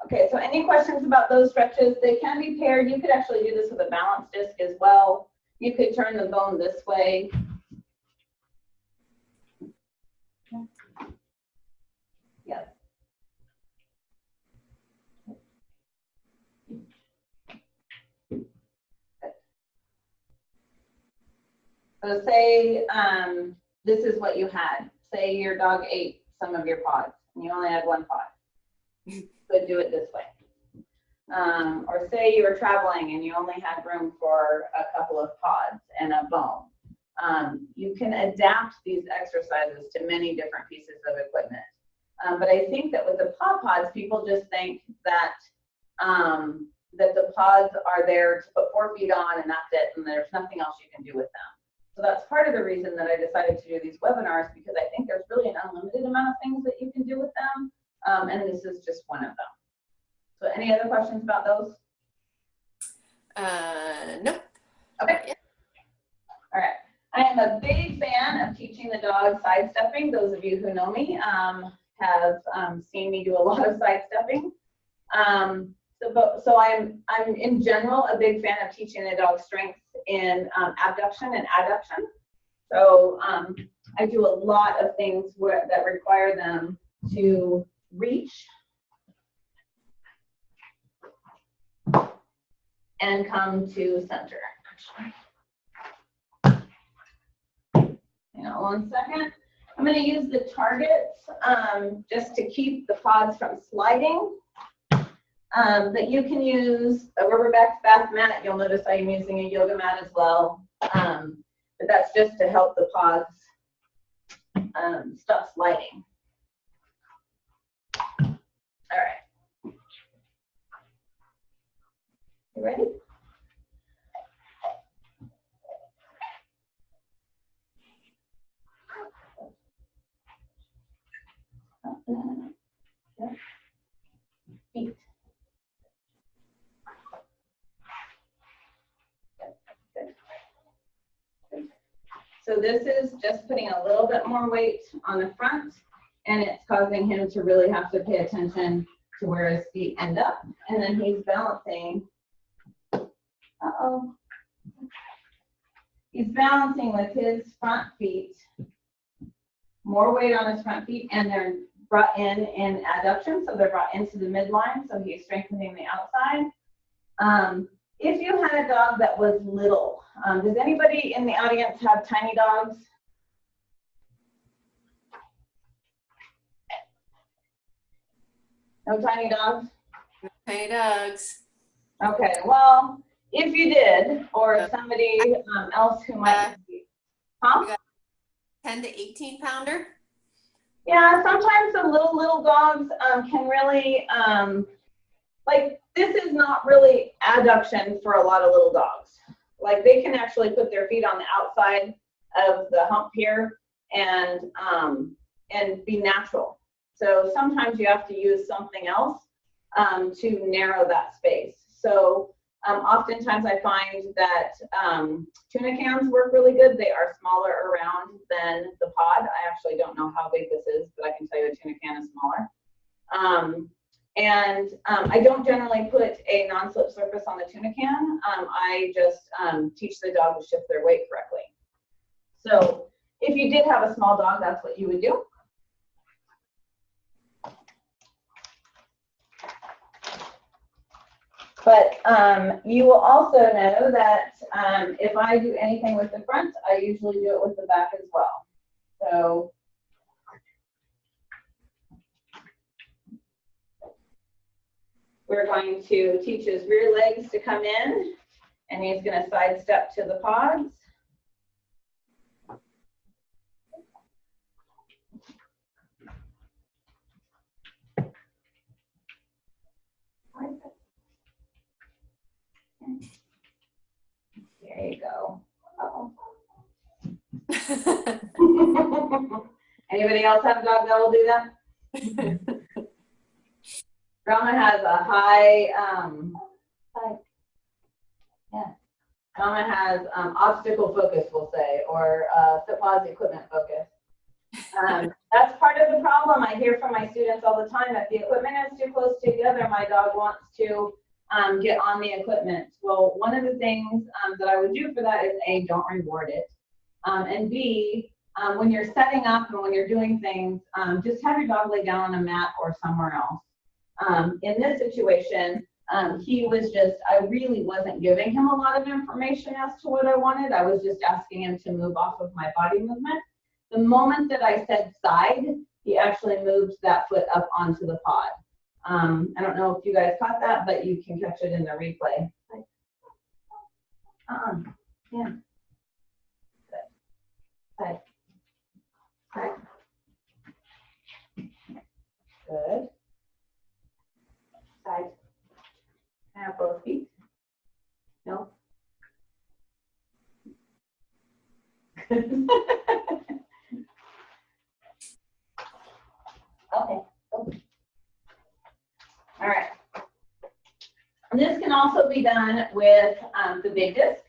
Okay, so any questions about those stretches? They can be paired. You could actually do this with a balance disc as well. You could turn the bone this way. Yeah. So say this is what you had. Say your dog ate some of your pods and you only had one pod. You could do it this way. or say you were traveling and you only had room for a couple of pods and a bone. You can adapt these exercises to many different pieces of equipment. But I think that with the Paw Pods, people just think that that the pods are there to put 4 feet on and that's it, and there's nothing else you can do with them. So that's part of the reason that I decided to do these webinars, because I think there's really an unlimited amount of things that you can do with them, and this is just one of them. So any other questions about those? Nope. Okay. All right. I am a big fan of teaching the dog sidestepping. Those of you who know me have seen me do a lot of sidestepping. So I'm in general a big fan of teaching the dog strength in abduction and adduction. So I do a lot of things that require them to reach and come to center. Hang on 1 second. I'm going to use the targets just to keep the pods from sliding. But you can use a rubber-backed bath mat. You'll notice I am using a yoga mat as well. But that's just to help the pods stop sliding. All right. You ready? Feet. So this is just putting a little bit more weight on the front, and it's causing him to really have to pay attention to where his feet end up. And then he's balancing. He's balancing with his front feet, more weight on his front feet, and they're brought in adduction, so they're brought into the midline, so he's strengthening the outside. If you had a dog that was little, does anybody in the audience have tiny dogs? No tiny dogs? Tiny dogs. Okay, well, if you did, or somebody else who might be, huh? 10 to 18 pounder? Yeah, sometimes the little dogs can really, like, this is not really adduction for a lot of little dogs. Like, they can actually put their feet on the outside of the hump here and be natural. So sometimes you have to use something else to narrow that space. So oftentimes I find that tuna cans work really good. They are smaller around than the pod. I actually don't know how big this is, but I can tell you a tuna can is smaller. I don't generally put a non-slip surface on the tuna can. I just teach the dog to shift their weight correctly. So if you did have a small dog, that's what you would do. But you will also know that if I do anything with the front, I usually do it with the back as well. So we're going to teach his rear legs to come in, and he's going to sidestep to the pods. There you go. Uh-oh. Anybody else have a dog that will do that? Drama has a high, Drama has obstacle focus, we'll say, or foot equipment focus. That's part of the problem I hear from my students all the time. If the equipment is too close together, my dog wants to get on the equipment. Well, one of the things that I would do for that is A, don't reward it. And B, when you're setting up and when you're doing things, just have your dog lay down on a mat or somewhere else. In this situation, he was just, I really wasn't giving him a lot of information as to what I wanted. I was just asking him to move off of my body movement. The moment that I said side, he actually moved that foot up onto the pod. I don't know if you guys caught that, but you can catch it in the replay. Yeah. Side. Side. Good. Side. Can I have both feet? No. Okay. All right. And this can also be done with the big disc,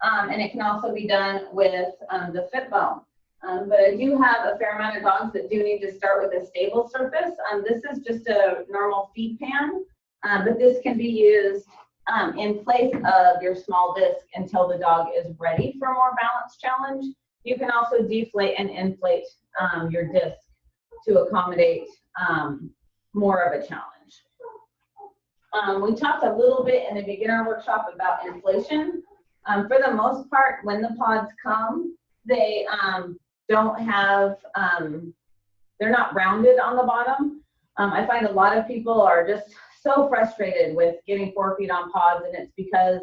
and it can also be done with the fit bone. But I do have a fair amount of dogs that do need to start with a stable surface. This is just a normal feed pan, but this can be used in place of your small disc until the dog is ready for a more balanced challenge. You can also deflate and inflate your disc to accommodate more of a challenge. We talked a little bit in the beginner workshop about inflation. For the most part, when the pods come, they don't have, they're not rounded on the bottom. I find a lot of people are just so frustrated with getting 4 feet on pods, and it's because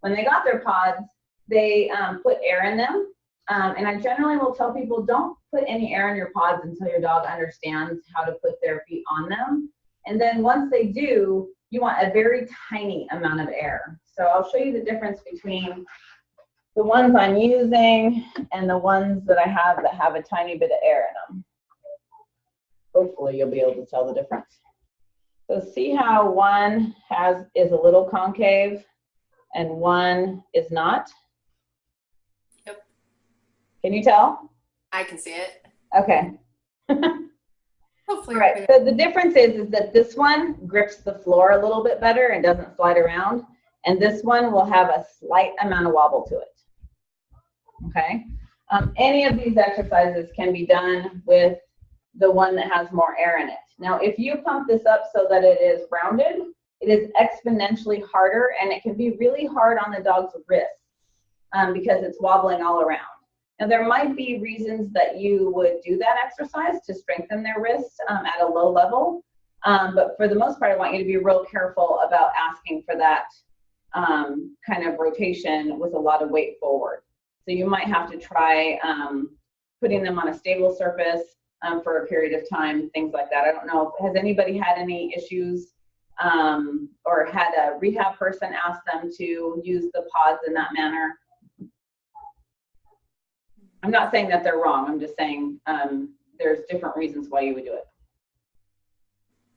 when they got their pods, they put air in them. And I generally will tell people, don't put any air in your pods until your dog understands how to put their feet on them. And then once they do, you want a very tiny amount of air. So I'll show you the difference between the ones I'm using and the ones that I have that have a tiny bit of air in them. Hopefully you'll be able to tell the difference. So see how one is a little concave and one is not? Yep. Can you tell? I can see it. Okay. Hopefully. All right, so the difference is that this one grips the floor a little bit better and doesn't slide around, and this one will have a slight amount of wobble to it. Okay, any of these exercises can be done with the one that has more air in it. Now, if you pump this up so that it is rounded, it is exponentially harder, and it can be really hard on the dog's wrists because it's wobbling all around. Now, there might be reasons that you would do that exercise to strengthen their wrists at a low level, but for the most part, I want you to be real careful about asking for that kind of rotation with a lot of weight forward. So you might have to try putting them on a stable surface for a period of time, things like that. I don't know, has anybody had any issues or had a rehab person ask them to use the pods in that manner? I'm not saying that they're wrong. I'm just saying there's different reasons why you would do it.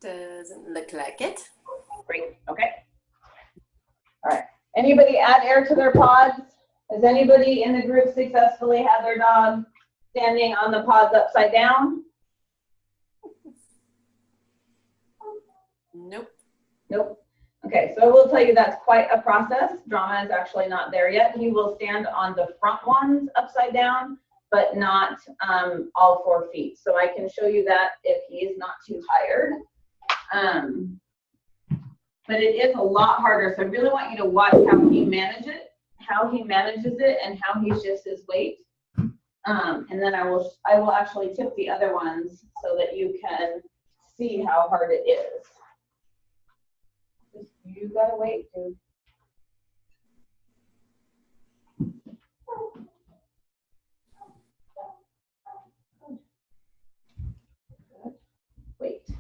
Doesn't look like it. Great. Okay. All right. Anybody add air to their pods? Has anybody in the group successfully had their dog standing on the pods upside down? Nope. Nope. Okay, so I will tell you that's quite a process. Drama is actually not there yet. He will stand on the front ones upside down, but not all 4 feet. So I can show you that if he is not too tired. But it is a lot harder. So I really want you to watch how he manages it, and how he shifts his weight. And then I will actually tip the other ones so that you can see how hard it is. You gotta wait, dude. Wait. So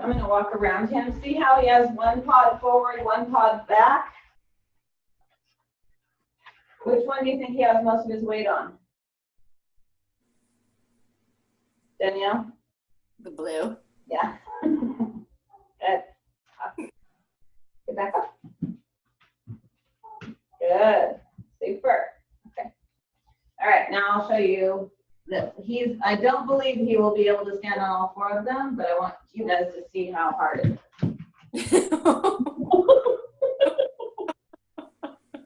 I'm gonna walk around him. See how he has one pod forward, one pod back? Which one do you think he has most of his weight on? Danielle? The blue. Yeah. Good. Get back up. Good. Super. Okay. All right, now I'll show you that I don't believe he will be able to stand on all 4 of them, but I want you guys to see how hard it is.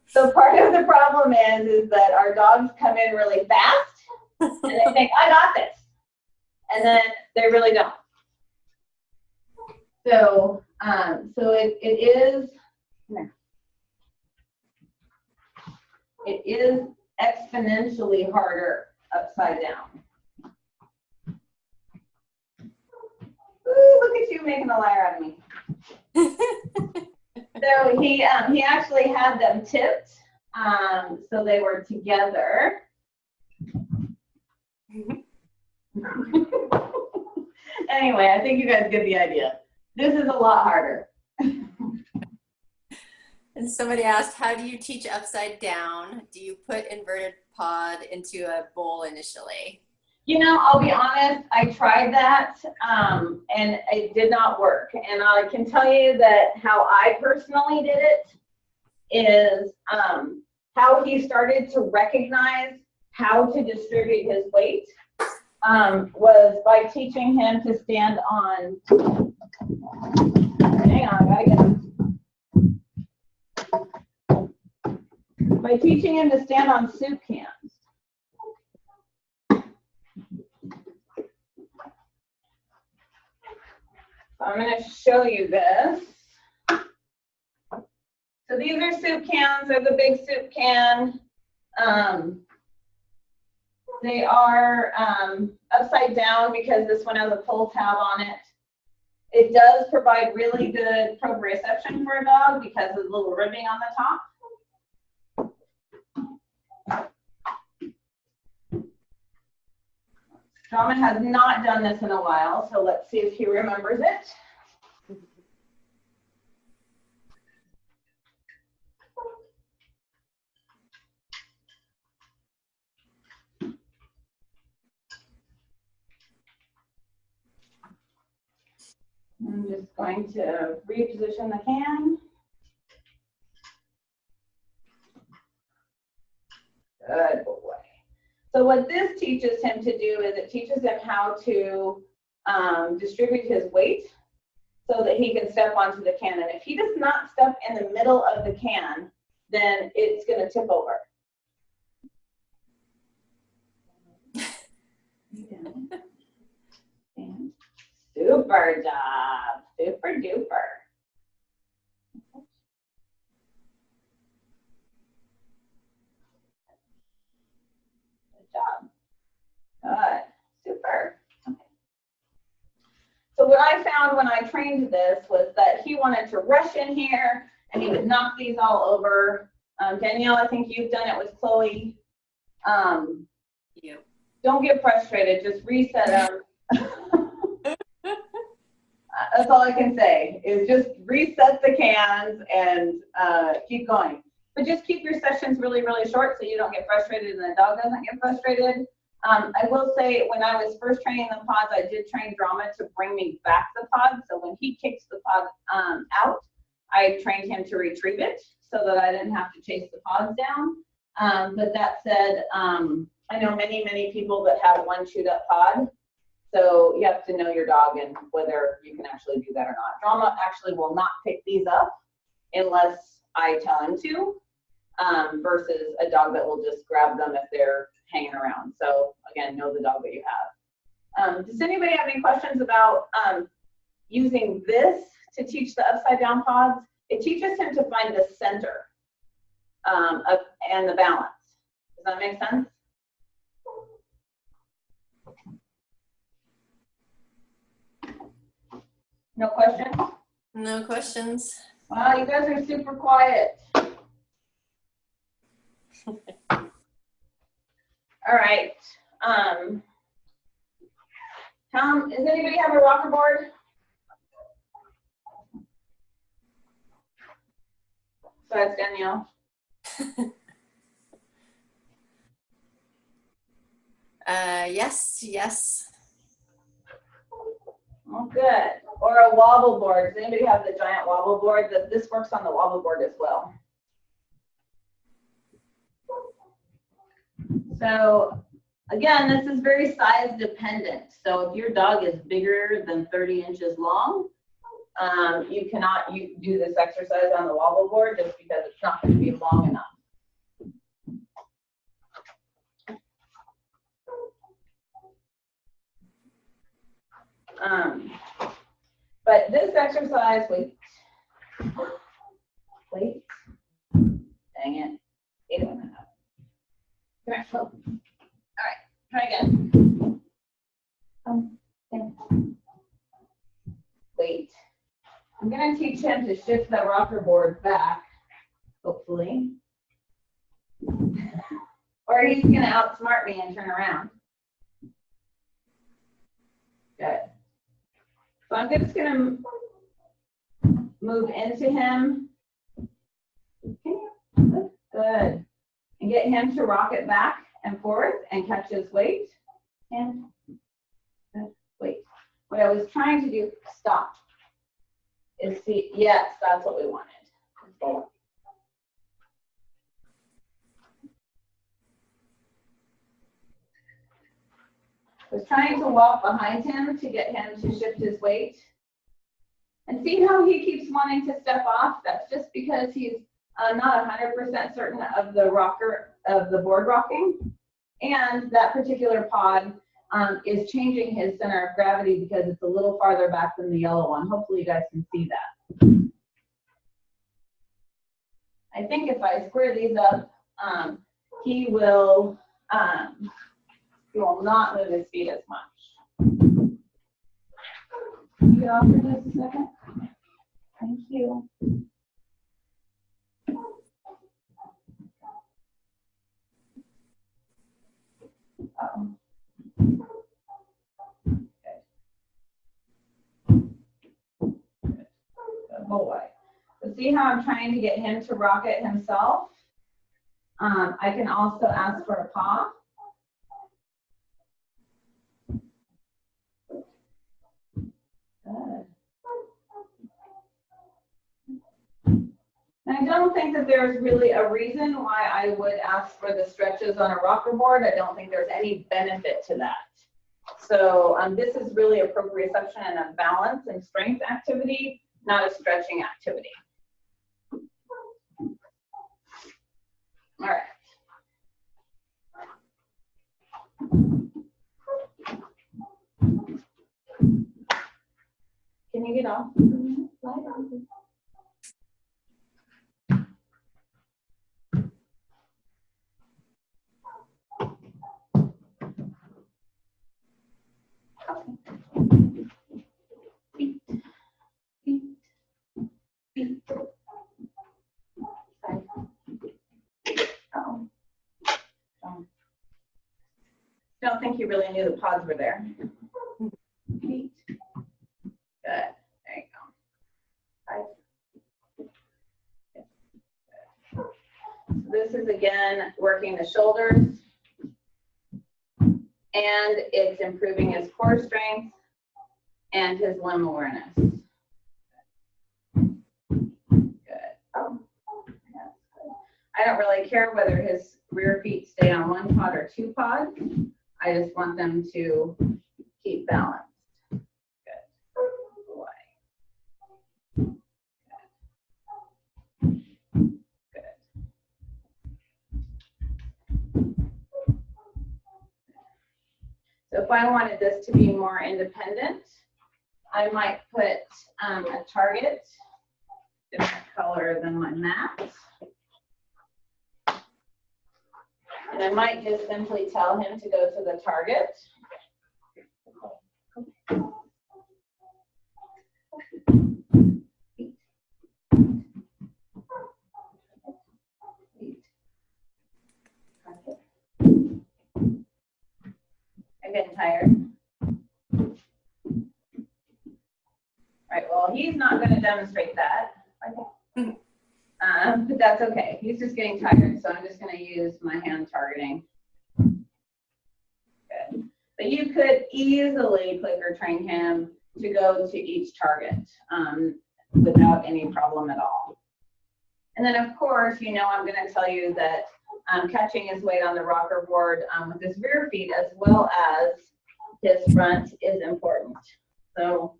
So part of the problem is that our dogs come in really fast and they think, I got this. And then they really don't. So, it is exponentially harder upside down. Ooh, look at you making a liar out of me. So he actually had them tipped, so they were together. Anyway, I think you guys get the idea. This is a lot harder. And somebody asked, how do you teach upside down? Do you put inverted pod into a bowl initially? You know, I'll be honest, I tried that and it did not work. And I can tell you that how I personally did it is how he started to recognize how to distribute his weight was by teaching him to stand on, hang on, I gotta get him. By teaching him to stand on soup cans. So I'm going to show you this. So these are soup cans. They're the big soup can. They are upside down because this one has a pull tab on it. It does provide really good proprioception for a dog because of the little ribbing on the top. Drama has not done this in a while, so let's see if he remembers it. I'm just going to reposition the can. Good boy. So what this teaches him to do is it teaches him how to distribute his weight so that he can step onto the can. And if he does not step in the middle of the can, then it's going to tip over. Super job. Super duper. Good job. Good. Super. Okay. So what I found when I trained this was that he wanted to rush in here and he would knock these all over. Danielle, I think you've done it with Chloe. Yep. Don't get frustrated. Just reset them. That's all I can say is just reset the cans and keep going. But just keep your sessions really, really short so you don't get frustrated and the dog doesn't get frustrated. I will say when I was first training the pods, I did train Drama to bring me back the pod. So when he kicks the pod out, I trained him to retrieve it so that I didn't have to chase the pods down. But that said, I know many, many people that have one chewed up pod. So you have to know your dog and whether you can actually do that or not. Drama actually will not pick these up unless I tell him to, versus a dog that will just grab them if they're hanging around. So again, know the dog that you have. Does anybody have any questions about using this to teach the upside down pods? It teaches him to find the center and the balance. Does that make sense? No questions? No questions. Wow, you guys are super quiet. All right. Tom, does anybody have a rocker board? Besides Danielle. Yes. Oh, good. Or a wobble board. Does anybody have the giant wobble board? This works on the wobble board as well. So again, this is very size dependent. So if your dog is bigger than 30 inches long, you cannot do this exercise on the wobble board just because it's not going to be long enough. But this exercise, wait, dang it, 8.5. Come here, Flo. All right, try again. I'm gonna teach him to shift the rocker board back, hopefully. Or he's gonna outsmart me and turn around. Good. So I'm just gonna move into him. Good. And get him to rock it back and forth and catch his weight. And wait. What I was trying to do, stop, is see, yes, that's what we wanted. Okay. I was trying to walk behind him to get him to shift his weight. And see how he keeps wanting to step off? That's just because he's not 100% certain of the board rocking. And that particular pod is changing his center of gravity because it's a little farther back than the yellow one. Hopefully you guys can see that. I think if I square these up, he will not move his feet as much. Can you get off for just a second? Thank you. Uh-oh. Good boy. So see how I'm trying to get him to rock it himself? I can also ask for a paw. Good. And I don't think that there's really a reason why I would ask for the stretches on a rocker board. I don't think there's any benefit to that. So this is really a proprioception and a balance and strength activity, not a stretching activity. All right. Can you get off? Slide on. Feet. Uh-oh. Don't think you really knew the pods were there. Feet. Good. There you go. So this is again working the shoulders, and it's improving his core strength and his limb awareness. Good. Oh, yeah. I don't really care whether his rear feet stay on one pod or two pods. I just want them to keep balanced. So if I wanted this to be more independent, I might put a target, different color than my mat. And I might just simply tell him to go to the target. I'm getting tired. All right, well, he's not going to demonstrate that. But that's okay. He's just getting tired, so I'm just going to use my hand targeting. Good. But you could easily clicker train him to go to each target without any problem at all. And then, of course, you know I'm going to tell you that catching his weight on the rocker board with his rear feet as well as his front is important. So,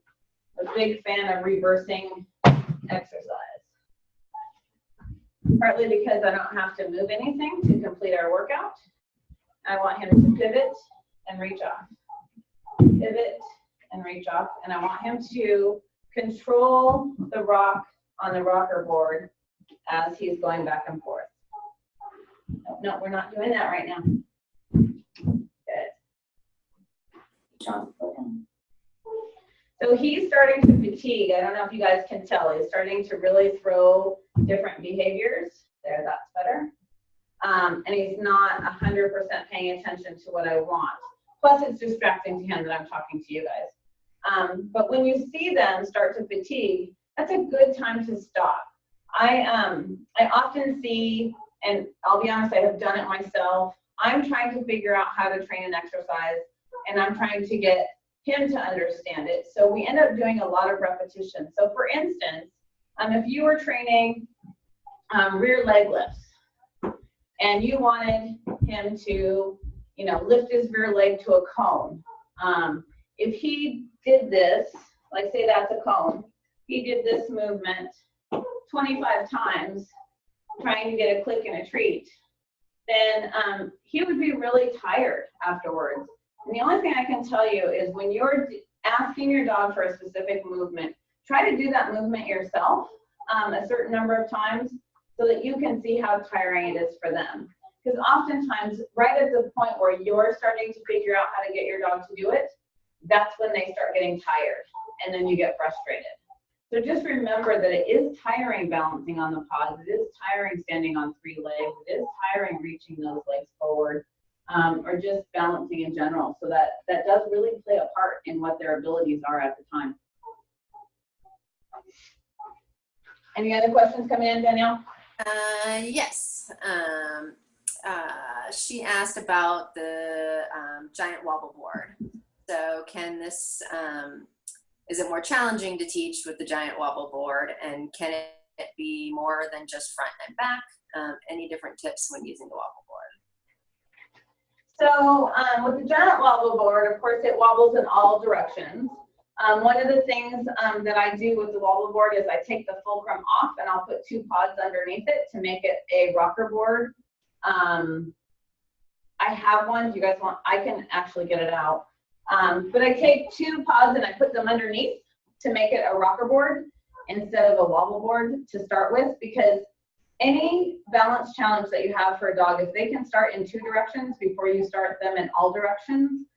a big fan of reversing exercise. Partly because I don't have to move anything to complete our workout. I want him to pivot and reach off. Pivot and reach off. And I want him to control the rock on the rocker board as he's going back and forth. No, we're not doing that right now. Good. So So he's starting to fatigue. I don't know if you guys can tell. He's starting to really throw different behaviors. There, that's better. And he's not 100% paying attention to what I want. Plus, it's distracting to him that I'm talking to you guys. But when you see them start to fatigue, that's a good time to stop. I often see, and I'll be honest, I have done it myself. I'm trying to figure out how to train an exercise, and I'm trying to get him to understand it. So we end up doing a lot of repetition. So for instance, if you were training rear leg lifts, and you wanted him to, you know, lift his rear leg to a cone. If he did this, like say that's a cone, he did this movement 25 times trying to get a click and a treat, then he would be really tired afterwards. And the only thing I can tell you is when you're asking your dog for a specific movement, try to do that movement yourself a certain number of times so that you can see how tiring it is for them. Because oftentimes, right at the point where you're starting to figure out how to get your dog to do it, that's when they start getting tired, and then you get frustrated. So just remember that it is tiring balancing on the pods. It is tiring standing on 3 legs. It is tiring reaching those legs forward, or just balancing in general. So that does really play a part in what their abilities are at the time. Any other questions coming in, Danielle? Yes. She asked about the giant wobble board. So can this, is it more challenging to teach with the giant wobble board, and can it be more than just front and back? Any different tips when using the wobble board? So with the giant wobble board, of course, it wobbles in all directions. One of the things that I do with the wobble board is I take the fulcrum off and I'll put 2 pods underneath it to make it a rocker board. I have one. If you guys want, I can actually get it out. But I take 2 pods and I put them underneath to make it a rocker board instead of a wobble board to start with, because any balance challenge that you have for a dog, if they can start in 2 directions before you start them in all directions,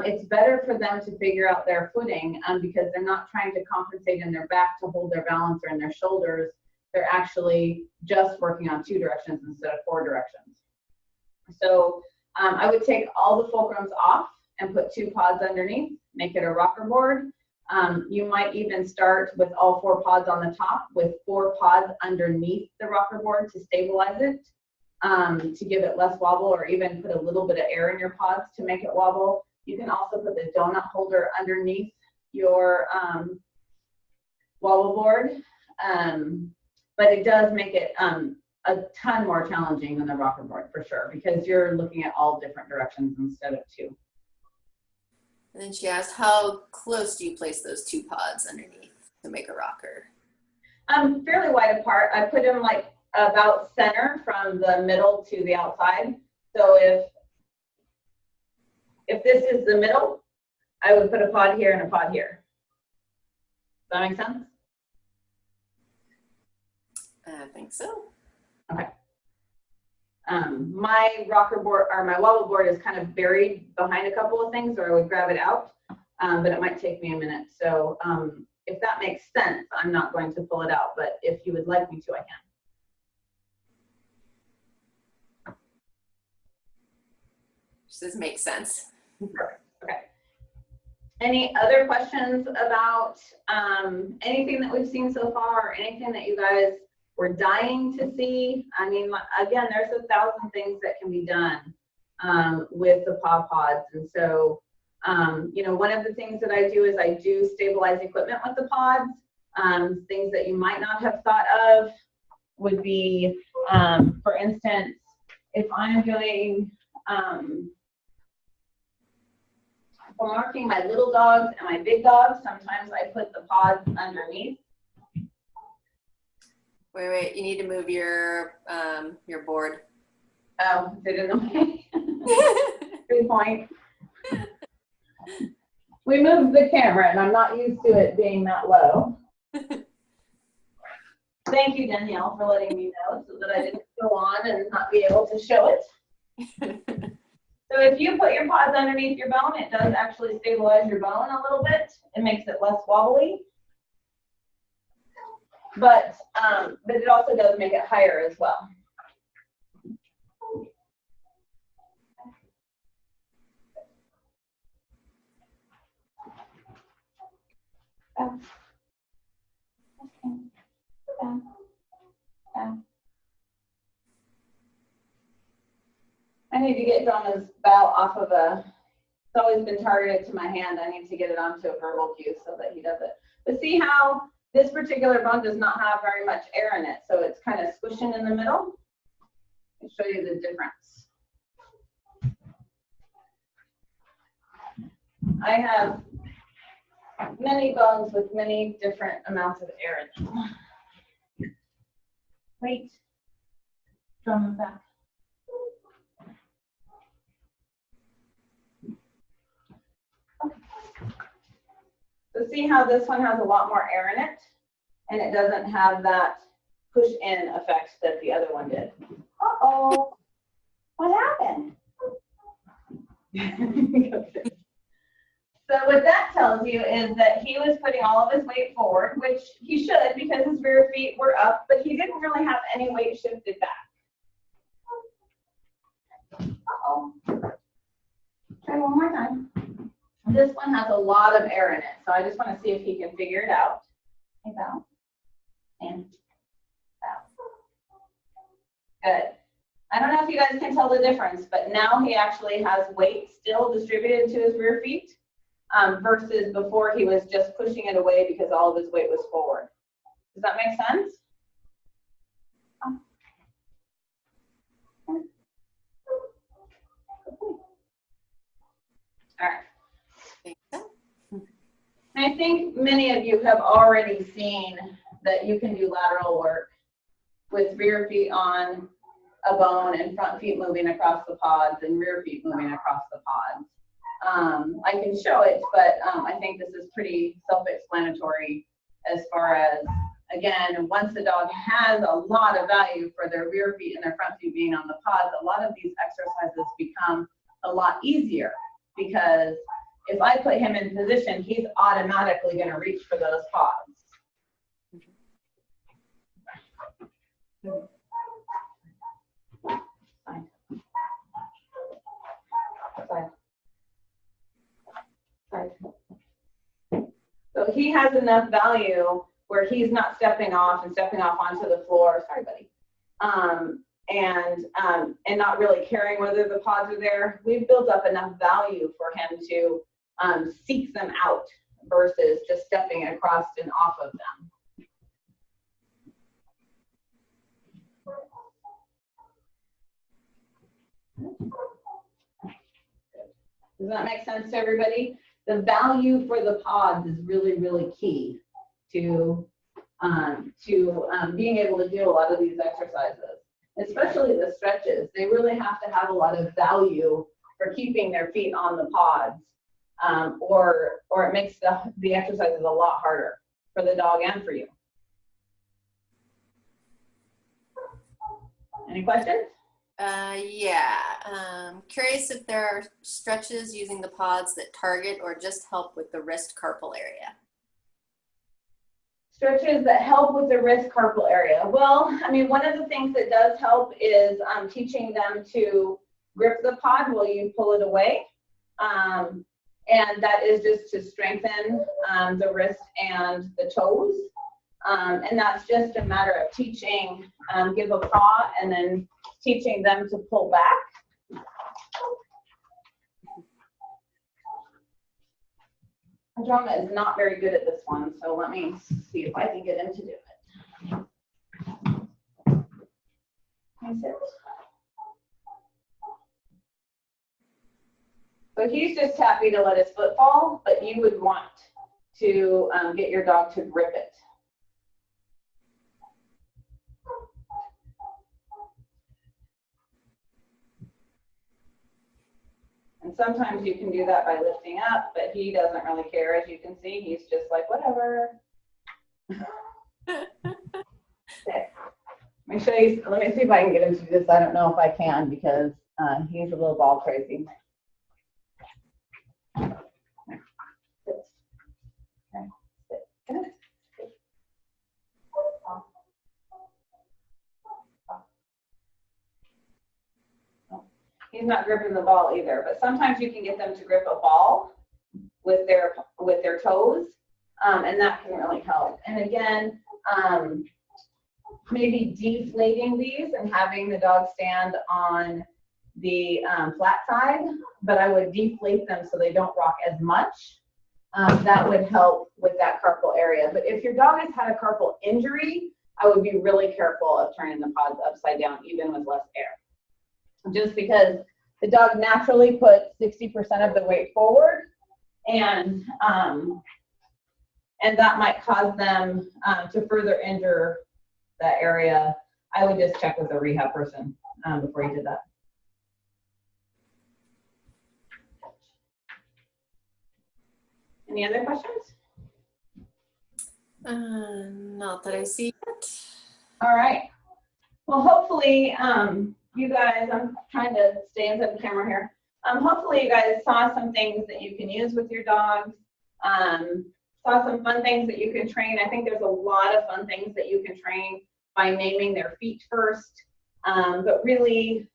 it's better for them to figure out their footing because they're not trying to compensate in their back to hold their balance or in their shoulders. They're actually just working on 2 directions instead of 4 directions. So I would take all the fulcrums off and put 2 pods underneath, make it a rocker board. You might even start with all 4 pods on the top with 4 pods underneath the rocker board to stabilize it, to give it less wobble, or even put a little bit of air in your pods to make it wobble. You can also put the donut holder underneath your wobble board, but it does make it a ton more challenging than the rocker board for sure, because you're looking at all different directions instead of 2. And then she asked, how close do you place those 2 pods underneath to make a rocker? Fairly wide apart. I put them like about center from the middle to the outside. So if this is the middle, I would put a pod here and a pod here. Does that make sense? I think so. Okay. My rocker board, or my wobble board, is kind of buried behind a couple of things, or I would grab it out, but it might take me a minute. So if that makes sense, I'm not going to pull it out, but if you would like me to, I can. She says, makes sense. Perfect. Okay. Any other questions about anything that we've seen so far, or anything that you guys were dying to see? I mean, again, there's 1,000 things that can be done with the Paw Pods. And so, you know, one of the things that I do is I do stabilize equipment with the pods. Things that you might not have thought of would be, for instance, if I'm doing, if I'm marking my little dogs and my big dogs, sometimes I put the pods underneath. Wait, you need to move your board. Oh, is it in the way? Good point. We moved the camera and I'm not used to it being that low. Thank you, Danielle, for letting me know so that I didn't go on and not be able to show it. So if you put your paws underneath your bone, it does actually stabilize your bone a little bit. It makes it less wobbly. But it also does make it higher as well. I need to get Drama's bow off of it's always been targeted to my hand. I need to get it onto a verbal cue so that he does it. But see how this particular bone does not have very much air in it, so it's kind of squishing in the middle. I'll show you the difference. I have many bones with many different amounts of air in them. Wait, Drama back. So see how this one has a lot more air in it, and it doesn't have that push-in effect that the other one did. Uh-oh, what happened? So what that tells you is that he was putting all of his weight forward, which he should because his rear feet were up, but he didn't really have any weight shifted back. Uh-oh. Try one more time. This one has a lot of air in it, so I just want to see if he can figure it out. Hey, bow. And bow. Good. I don't know if you guys can tell the difference, but now he actually has weight still distributed to his rear feet versus before he was just pushing it away because all of his weight was forward. Does that make sense? All right. I think many of you have already seen that you can do lateral work with rear feet on a bone and front feet moving across the pods and rear feet moving across the pods. I can show it, but I think this is pretty self-explanatory as far as, again, once the dog has a lot of value for their rear feet and their front feet being on the pods, a lot of these exercises become a lot easier because if I put him in position, he's automatically going to reach for those pods. Side. Side. Side. So he has enough value where he's not stepping off and stepping off onto the floor. Sorry, buddy. And not really caring whether the pods are there. We've built up enough value for him to seek them out versus just stepping across and off of them. Does that make sense to everybody? The value for the pods is really, really key to being able to do a lot of these exercises, especially the stretches. They really have to have a lot of value for keeping their feet on the pods, or it makes the exercises a lot harder for the dog and for you. Any questions? Curious if there are stretches using the pods that target or just help with the wrist carpal area. Stretches that help with the wrist carpal area. Well, I mean, one of the things that does help is teaching them to grip the pod while you pull it away. And that is just to strengthen the wrist and the toes. And that's just a matter of teaching, give a paw and then teaching them to pull back. Drama is not very good at this one, so let me see if I can get him to do it. Can you sit? So he's just happy to let his foot fall, but you would want to get your dog to grip it. And sometimes you can do that by lifting up, but he doesn't really care. As you can see, he's just like, whatever. Okay. Let me see if I can get him to do this. I don't know if I can because he's a little ball crazy. he's not gripping the ball either, but sometimes you can get them to grip a ball with their toes, and that can really help. And again, maybe deflating these and having the dog stand on the flat side, but I would deflate them so they don't rock as much. That would help with that carpal area. But if your dog has had a carpal injury, I would be really careful of turning the pods upside down, even with less air. Just because the dog naturally puts 60% of the weight forward, and that might cause them to further injure that area. I would just check with a rehab person before you did that. Any other questions? Not that I see yet. All right. Well, hopefully, you guys, I'm trying to stay inside the camera here. Hopefully you guys saw some things that you can use with your dogs, saw some fun things that you can train. I think there's a lot of fun things that you can train by naming their feet first. But really,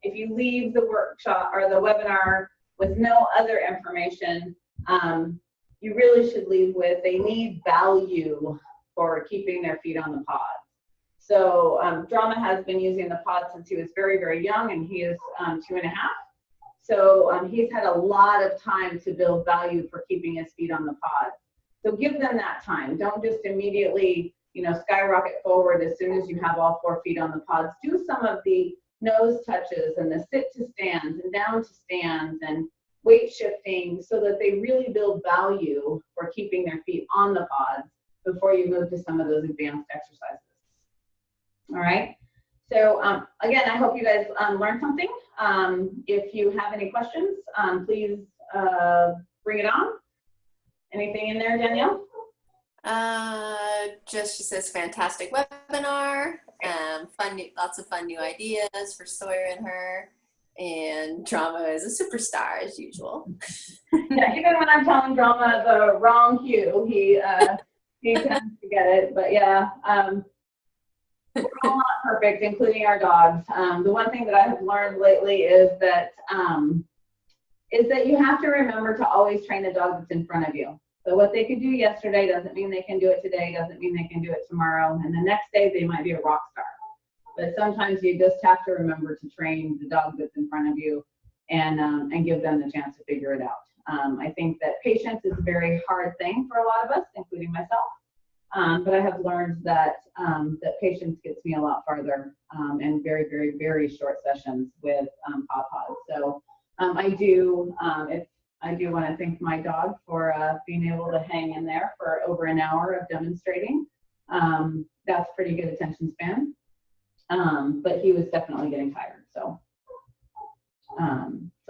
if you leave the workshop or the webinar with no other information, you really should leave with they need value for keeping their feet on the pod. So Drama has been using the pod since he was very, very young, and he is 2.5. So he's had a lot of time to build value for keeping his feet on the pod. So give them that time. Don't just immediately, skyrocket forward as soon as you have all 4 feet on the pods. Do some of the nose touches and the sit to stands and down to stands and weight shifting so that they really build value for keeping their feet on the pods before you move to some of those advanced exercises. All right. So again, I hope you guys learned something. If you have any questions, please bring it on. Anything in there, Danielle? She says fantastic webinar. Lots of fun new ideas for Sawyer and her. And Drama is a superstar as usual. Yeah, even when I'm telling Drama the wrong cue, he tends to get it. But yeah, we're all not perfect, including our dogs. The one thing that I have learned lately is that you have to remember to always train the dog that's in front of you. So what they could do yesterday doesn't mean they can do it today, doesn't mean they can do it tomorrow, and the next day they might be a rock star. But sometimes you just have to remember to train the dog that's in front of you and give them the chance to figure it out. I think that patience is a very hard thing for a lot of us, including myself. But I have learned that patience gets me a lot farther in very, very, very short sessions with Paw Pod. So I do want to thank my dog for being able to hang in there for over an hour of demonstrating. That's pretty good attention span. But he was definitely getting tired. So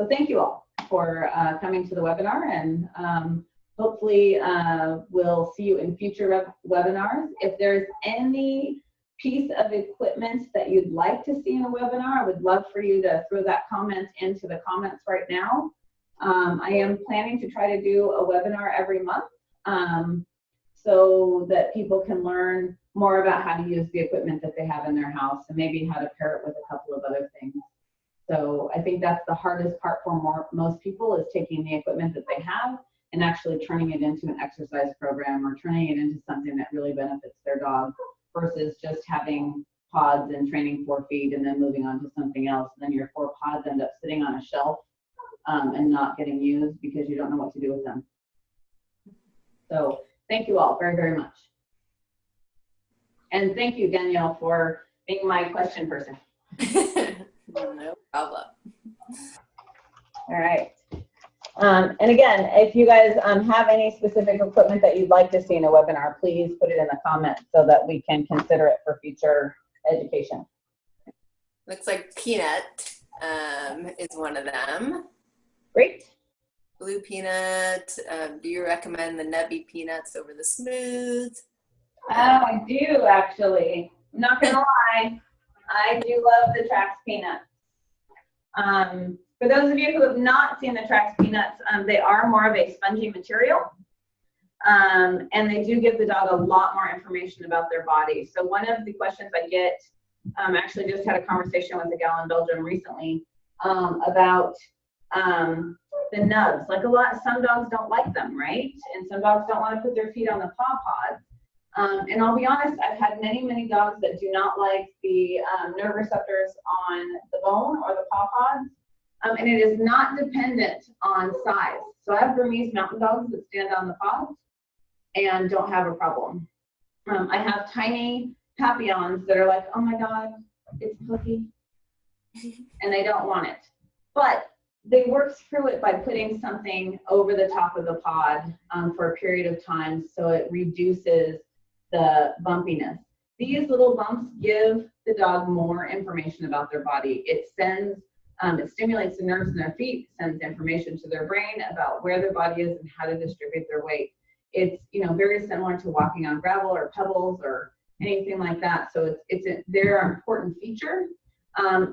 thank you all for coming to the webinar, and hopefully we'll see you in future webinars. If there's any piece of equipment that you'd like to see in a webinar, I would love for you to throw that comment into the comments right now. I am planning to try to do a webinar every month so that people can learn more about how to use the equipment that they have in their house and maybe how to pair it with a couple of other things. So I think that's the hardest part for most people, is taking the equipment that they have and actually turning it into an exercise program or turning it into something that really benefits their dog versus just having pods and training 4 feet and then moving on to something else. And then your 4 pods end up sitting on a shelf and not getting used because you don't know what to do with them. So thank you all very, very much. And thank you, Danielle, for being my question person. No problem. All right. And again, if you guys have any specific equipment that you'd like to see in a webinar, please put it in the comments so that we can consider it for future education. Looks like Peanut is one of them. Great. Blue Peanut. Do you recommend the Nubby Peanuts over the Smooth? Oh, I do actually. I'm not gonna lie. I do love the Trax Peanuts. For those of you who have not seen the Trax Peanuts, they are more of a spongy material. And they do give the dog a lot more information about their body. So one of the questions I get, actually just had a conversation with a gal in Belgium recently, about the nubs. Like some dogs don't like them, right? And some dogs don't want to put their feet on the paw pods. And I'll be honest, I've had many dogs that do not like the nerve receptors on the bone or the paw pods. And it is not dependent on size. So I have Burmese mountain dogs that stand on the pods and don't have a problem. I have tiny Papillons that are like, oh my God, it's puffy, and they don't want it. But they work through it by putting something over the top of the pod for a period of time, so it reduces the bumpiness. These little bumps give the dog more information about their body. It sends, it stimulates the nerves in their feet, sends information to their brain about where their body is and how to distribute their weight. It's, you know, very similar to walking on gravel or pebbles or anything like that. So they're an important feature.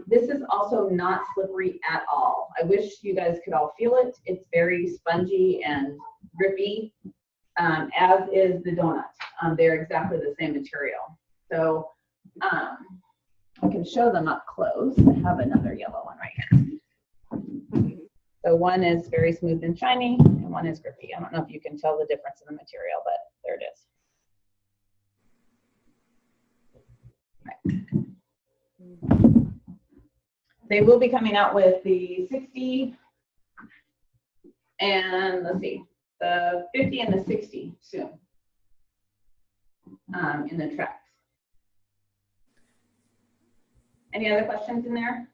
This is also not slippery at all. I wish you guys could all feel it. It's very spongy and grippy, as is the donut. They're exactly the same material. So I can show them up close. I have another yellow one right here. So one is very smooth and shiny, and one is grippy. I don't know if you can tell the difference in the material, but there it is. Right. They will be coming out with the 60 and let's see, the 50 and the 60 soon in the tracks. Any other questions in there?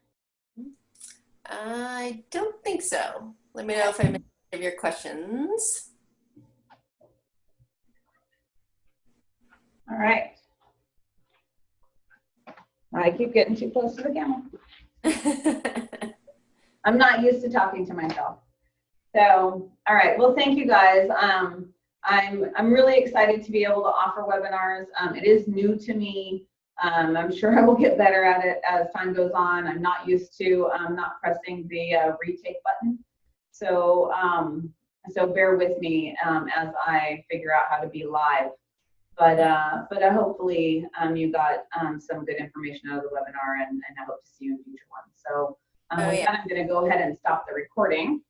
I don't think so. Let me know if I missed any of your questions. All right. I keep getting too close to the camera. I'm not used to talking to myself. So, all right. Well, thank you guys. I'm really excited to be able to offer webinars. It is new to me. I'm sure I will get better at it as time goes on. I'm not used to not pressing the retake button. So, so bear with me as I figure out how to be live. But hopefully you got some good information out of the webinar, and I hope to see you in future ones. So with that, I'm going to go ahead and stop the recording.